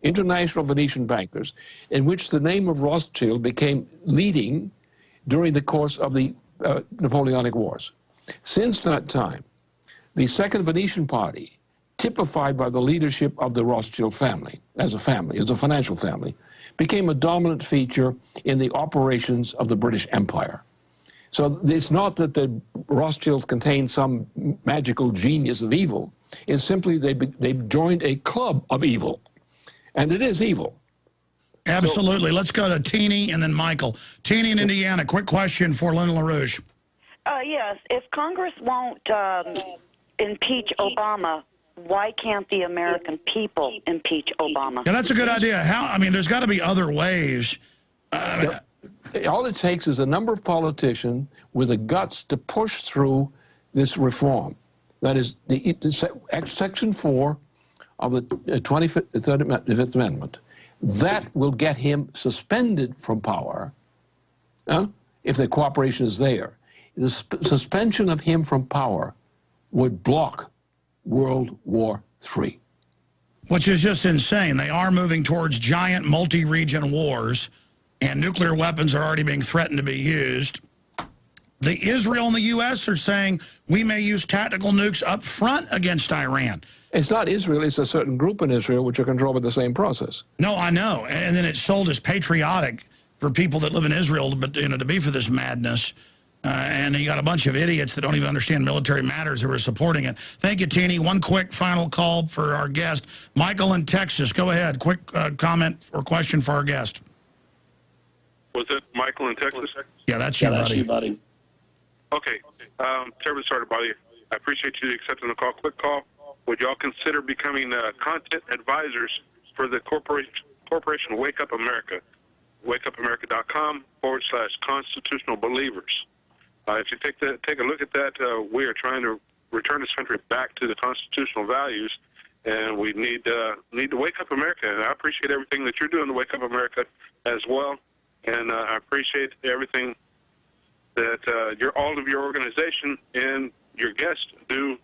international Venetian bankers, in which the name of Rothschild became leading during the course of the Napoleonic Wars. Since that time, the Second Venetian Party, typified by the leadership of the Rothschild family, as a financial family, became a dominant feature in the operations of the British Empire. So it's not that the Rothschilds contain some magical genius of evil. It's simply they've joined a club of evil, and it is evil. Absolutely. So, let's go to Teeny and then Michael. Teeny in Indiana, quick question for Lyndon LaRouche. Yes, if Congress won't impeach Obama, why can't the American people impeach Obama? Yeah, that's a good idea. I mean, there's got to be other ways. All it takes is a number of politicians with the guts to push through this reform. That is, Section 4 of the 25th Amendment. That will get him suspended from power if the cooperation is there. The suspension of him from power would block World War III. Which is just insane. They are moving towards giant multi-region wars, and nuclear weapons are already being threatened to be used. The Israel and the U.S. are saying we may use tactical nukes up front against Iran. It's not Israel, it's a certain group in Israel which are controlled by the same process. No, I know. And then it's sold as patriotic for people that live in Israel, but to be for this madness. And you got a bunch of idiots that don't even understand military matters who are supporting it. Thank you, Teeny. One quick final call for our guest. Michael in Texas, go ahead. Quick comment or question for our guest. Was it Michael in Texas? Yeah, that's you, buddy. Okay. Terribly sorry to bother you. I appreciate you accepting the call. Quick call. Would y'all consider becoming content advisors for the corporation Wake Up America? wakeupamerica.com/constitutional believers. If you take a look at that, we are trying to return this country back to the constitutional values, and we need to wake up America. And I appreciate everything that you're doing to wake up America as well, and I appreciate everything that all of your organization and your guests do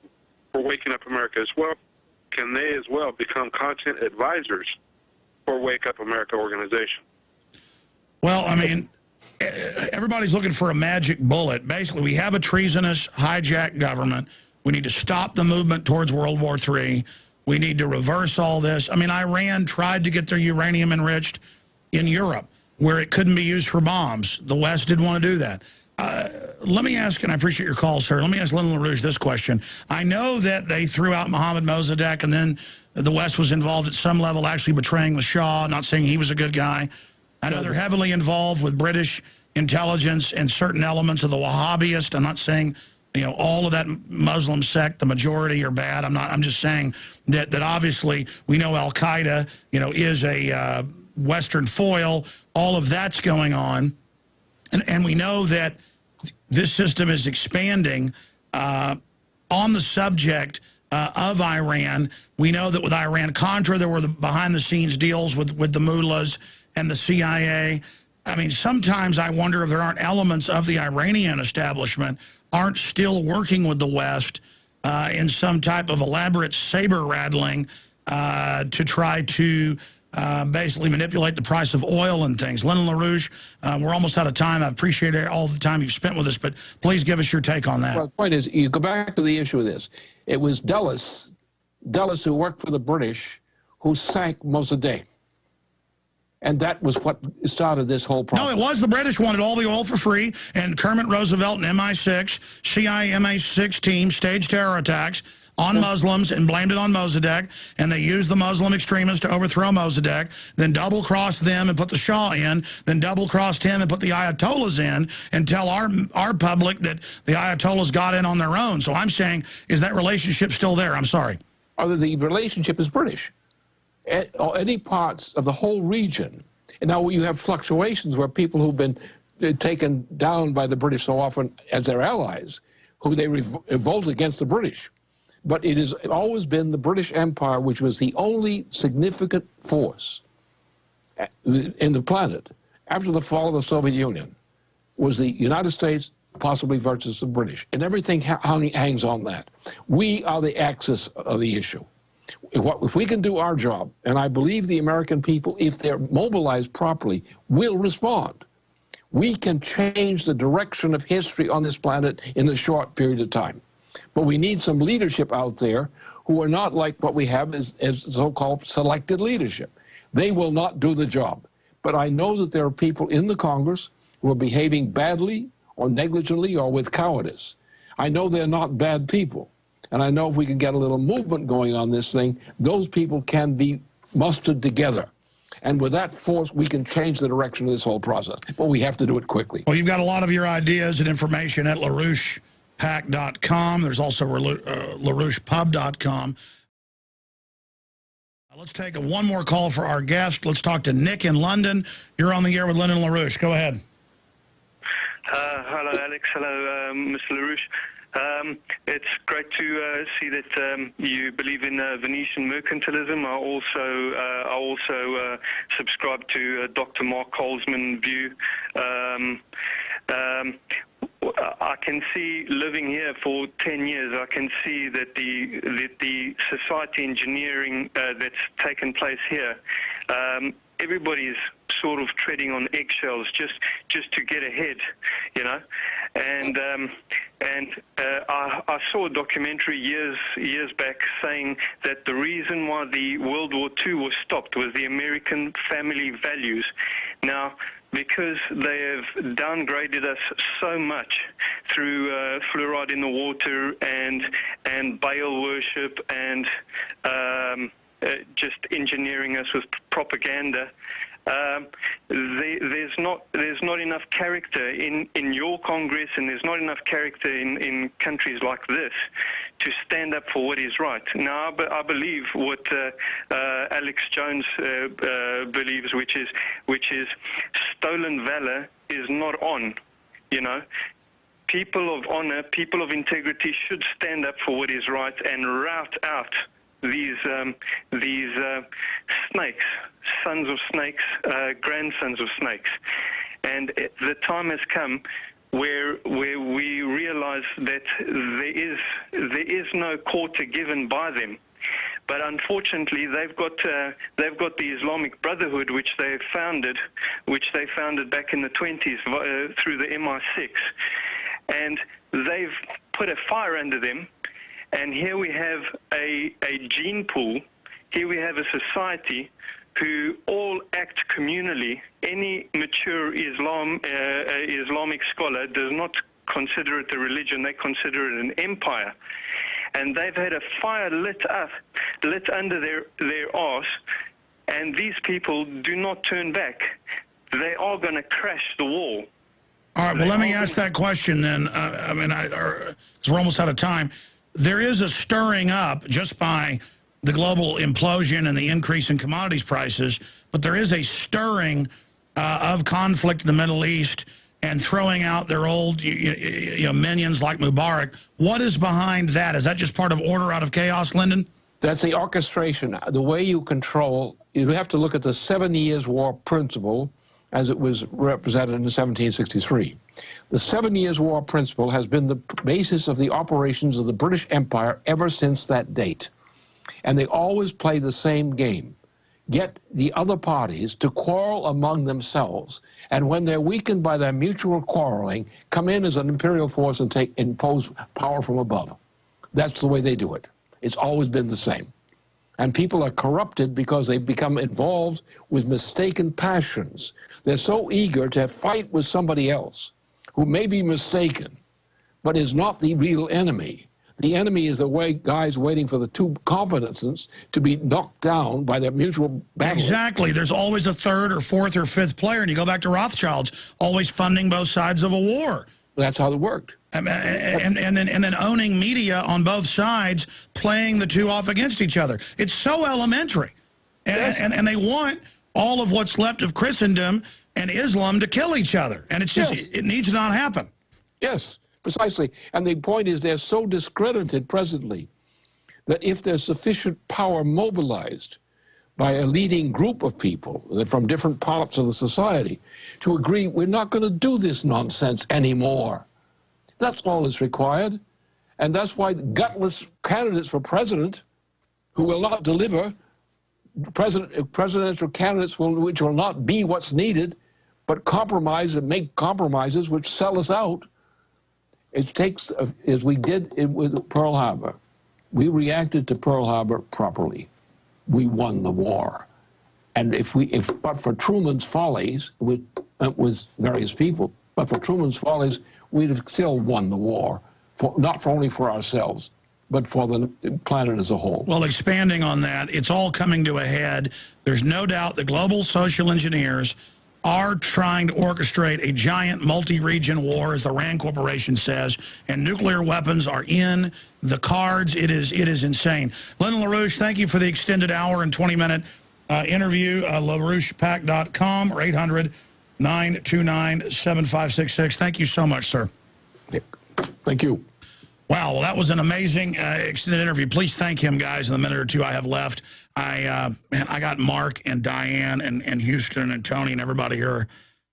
for waking up America as well. Can they as well become content advisors for Wake Up America organization? Well, I mean, everybody's looking for a magic bullet. Basically, we have a treasonous, hijacked government. We need to stop the movement towards World War III. We need to reverse all this. I mean, Iran tried to get their uranium enriched in Europe, where it couldn't be used for bombs. The West didn't want to do that. Let me ask, and I appreciate your call, sir, let me ask Lyndon LaRouche this question. I know that they threw out Mohammad Mossadegh, and then the West was involved at some level actually betraying the Shah, not saying he was a good guy. I know they're heavily involved with British intelligence and certain elements of the Wahhabist. I'm not saying, you know, all of that Muslim sect, the majority are bad. I'm just saying that obviously we know Al-Qaeda, you know, is a Western foil. All of that's going on. And we know that this system is expanding on the subject of Iran. We know that with Iran-Contra, there were the behind-the-scenes deals with the mullahs and the CIA. I mean, sometimes I wonder if there aren't elements of the Iranian establishment aren't still working with the West in some type of elaborate saber-rattling to try to basically manipulate the price of oil and things. Lyndon LaRouche, we're almost out of time. I appreciate all the time you've spent with us, but please give us your take on that. Well, the point is, you go back to the issue of this. It was Dulles who worked for the British, who sank Mossadegh. And that was what started this whole process. No, it was the British wanted all the oil for free, and Kermit Roosevelt and MI6, CIA MI6 team staged terror attacks on Muslims and blamed it on Mossadegh, and they used the Muslim extremists to overthrow Mossadegh, then double-crossed them and put the Shah in, then double-crossed him and put the Ayatollahs in, and tell our public that the Ayatollahs got in on their own. So I'm saying, is that relationship still there? I'm sorry. The relationship is British. Any parts of the whole region. And now you have fluctuations where people who've been taken down by the British so often as their allies, who they revolt against the British. But it has always been the British Empire, which was the only significant force in the planet after the fall of the Soviet Union, was the United States, possibly versus the British. And everything hangs on that. We are the axis of the issue. If we can do our job, and I believe the American people, if they're mobilized properly, will respond, we can change the direction of history on this planet in a short period of time. But we need some leadership out there who are not like what we have as so-called selected leadership. They will not do the job. But I know that there are people in the Congress who are behaving badly or negligently or with cowardice. I know they're not bad people. And I know if we can get a little movement going on this thing, those people can be mustered together. And with that force, we can change the direction of this whole process. But we have to do it quickly. Well, you've got a lot of your ideas and information at LaRouchePack.com. There's also LaRouchePub.com. Let's take one more call for our guest. Let's talk to Nick in London. You're on the air with Lyndon LaRouche. Go ahead. Hello, Alex. Hello, Mr. LaRouche. It's great to see that you believe in Venetian mercantilism. I also subscribe to Dr. Mark Holzman's view. I can see, living here for 10 years, I can see that the society engineering that's taken place here, everybody's sort of treading on eggshells just to get ahead, you know. And I saw a documentary years back saying that the reason why the World War II was stopped was the American family values. Now, because they have downgraded us so much through fluoride in the water and Baal worship and just engineering us with propaganda, there's not enough character in your Congress, and there's not enough character in countries like this to stand up for what is right. Now, I believe what Alex Jones believes, which is stolen valor is not on. You know, people of honor, people of integrity should stand up for what is right and rout out these snakes, sons of snakes, grandsons of snakes. And the time has come where we realize that there is no quarter given by them. But unfortunately, they've got the Islamic Brotherhood, which they founded back in the 20s through the MI6, and they've put a fire under them. And here we have a gene pool. Here we have a society who all act communally. Any mature Islamic scholar does not consider it a religion. They consider it an empire. And they've had a fire lit under their arse, and these people do not turn back. They are going to crash the wall. All right, well, let me ask that question then. Because we're almost out of time. There is a stirring up just by the global implosion and the increase in commodities prices, but there is a stirring of conflict in the Middle East and throwing out their old minions like Mubarak. What is behind that? Is that just part of order out of chaos, Lyndon? That's the orchestration. The way you control, you have to look at the 7 Years' War principle as it was represented in 1763. The 7 Years' War principle has been the basis of the operations of the British Empire ever since that date. And they always play the same game. Get the other parties to quarrel among themselves, and when they're weakened by their mutual quarreling, come in as an imperial force and impose power from above. That's the way they do it. It's always been the same. And people are corrupted because they become involved with mistaken passions. They're so eager to fight with somebody else who may be mistaken, but is not the real enemy. The enemy is the guys waiting for the two competencies to be knocked down by their mutual battle. Exactly. There's always a third or fourth or fifth player, and you go back to Rothschilds, always funding both sides of a war. That's how it worked. And then owning media on both sides, playing the two off against each other. It's so elementary. And they want all of what's left of Christendom and Islam to kill each other. And it's just, it needs to not happen. Yes. Precisely. And the point is they're so discredited presently that if there's sufficient power mobilized by a leading group of people from different parts of the society to agree we're not going to do this nonsense anymore. That's all that's required. And that's why gutless candidates for president who will not deliver, presidential candidates which will not be what's needed, but compromise and make compromises which sell us out. It takes, as we did with Pearl Harbor, we reacted to Pearl Harbor properly. We won the war. And but for Truman's follies, with various people, but for Truman's follies, we'd have still won the war, not only for ourselves, but for the planet as a whole. Well, expanding on that, it's all coming to a head. There's no doubt the global social engineers are trying to orchestrate a giant multi-region war, as the RAND Corporation says, and nuclear weapons are in the cards. It is insane. Lyndon LaRouche, thank you for the extended hour and 20-minute interview. LaRouchePAC.com or 800-929-7566. Thank you so much, sir. Thank you. Wow, well, that was an amazing extended interview. Please thank him, guys, in the minute or two I have left. I got Mark and Diane and Houston and Tony and everybody here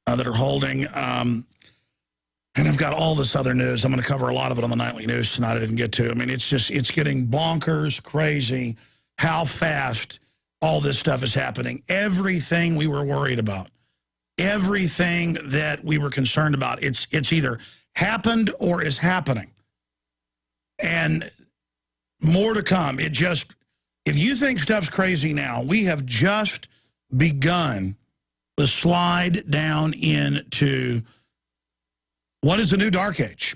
that are holding. And I've got all this other news. I'm going to cover a lot of it on the nightly news tonight I didn't get to. I mean, it's getting bonkers, crazy, how fast all this stuff is happening. Everything we were worried about, everything that we were concerned about, it's either happened or is happening. And more to come. If you think stuff's crazy now, we have just begun the slide down into what is the new dark age.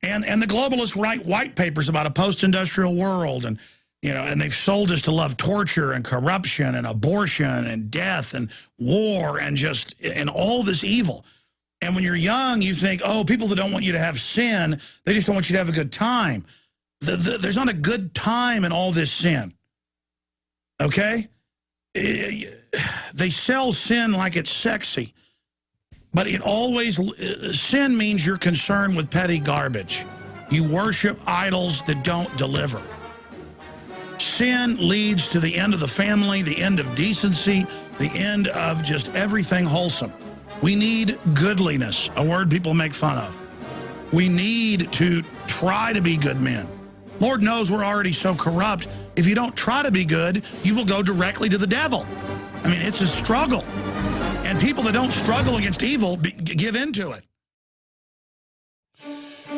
And the globalists write white papers about a post-industrial world and You know, and they've sold us to love torture and corruption and abortion and death and war and all this evil. And when you're young, you think, oh, people that don't want you to have sin, they just don't want you to have a good time. There's not a good time in all this sin. Okay? They sell sin like it's sexy. But it always, sin means you're concerned with petty garbage. You worship idols that don't deliver. Sin leads to the end of the family, the end of decency, the end of just everything wholesome. We need goodliness, a word people make fun of. We need to try to be good men. Lord knows we're already so corrupt. If you don't try to be good, you will go directly to the devil. I mean, it's a struggle. And people that don't struggle against evil give into it.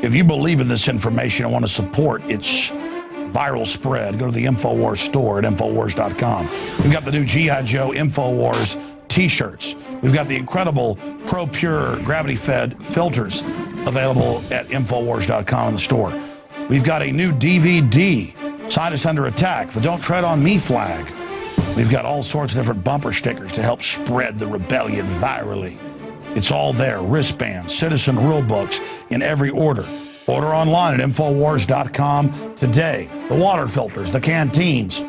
If you believe in this information and want to support its viral spread, go to the InfoWars store at InfoWars.com. We've got the new G.I. Joe InfoWars t-shirts. We've got the incredible Pro Pure gravity-fed filters available at InfoWars.com in the store. We've got a new DVD, Scientists Under Attack, the Don't Tread on Me flag. We've got all sorts of different bumper stickers to help spread the rebellion virally. It's all there, wristbands, citizen rule books in every order. Order online at InfoWars.com today. The water filters, the canteens,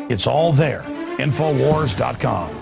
it's all there. InfoWars.com.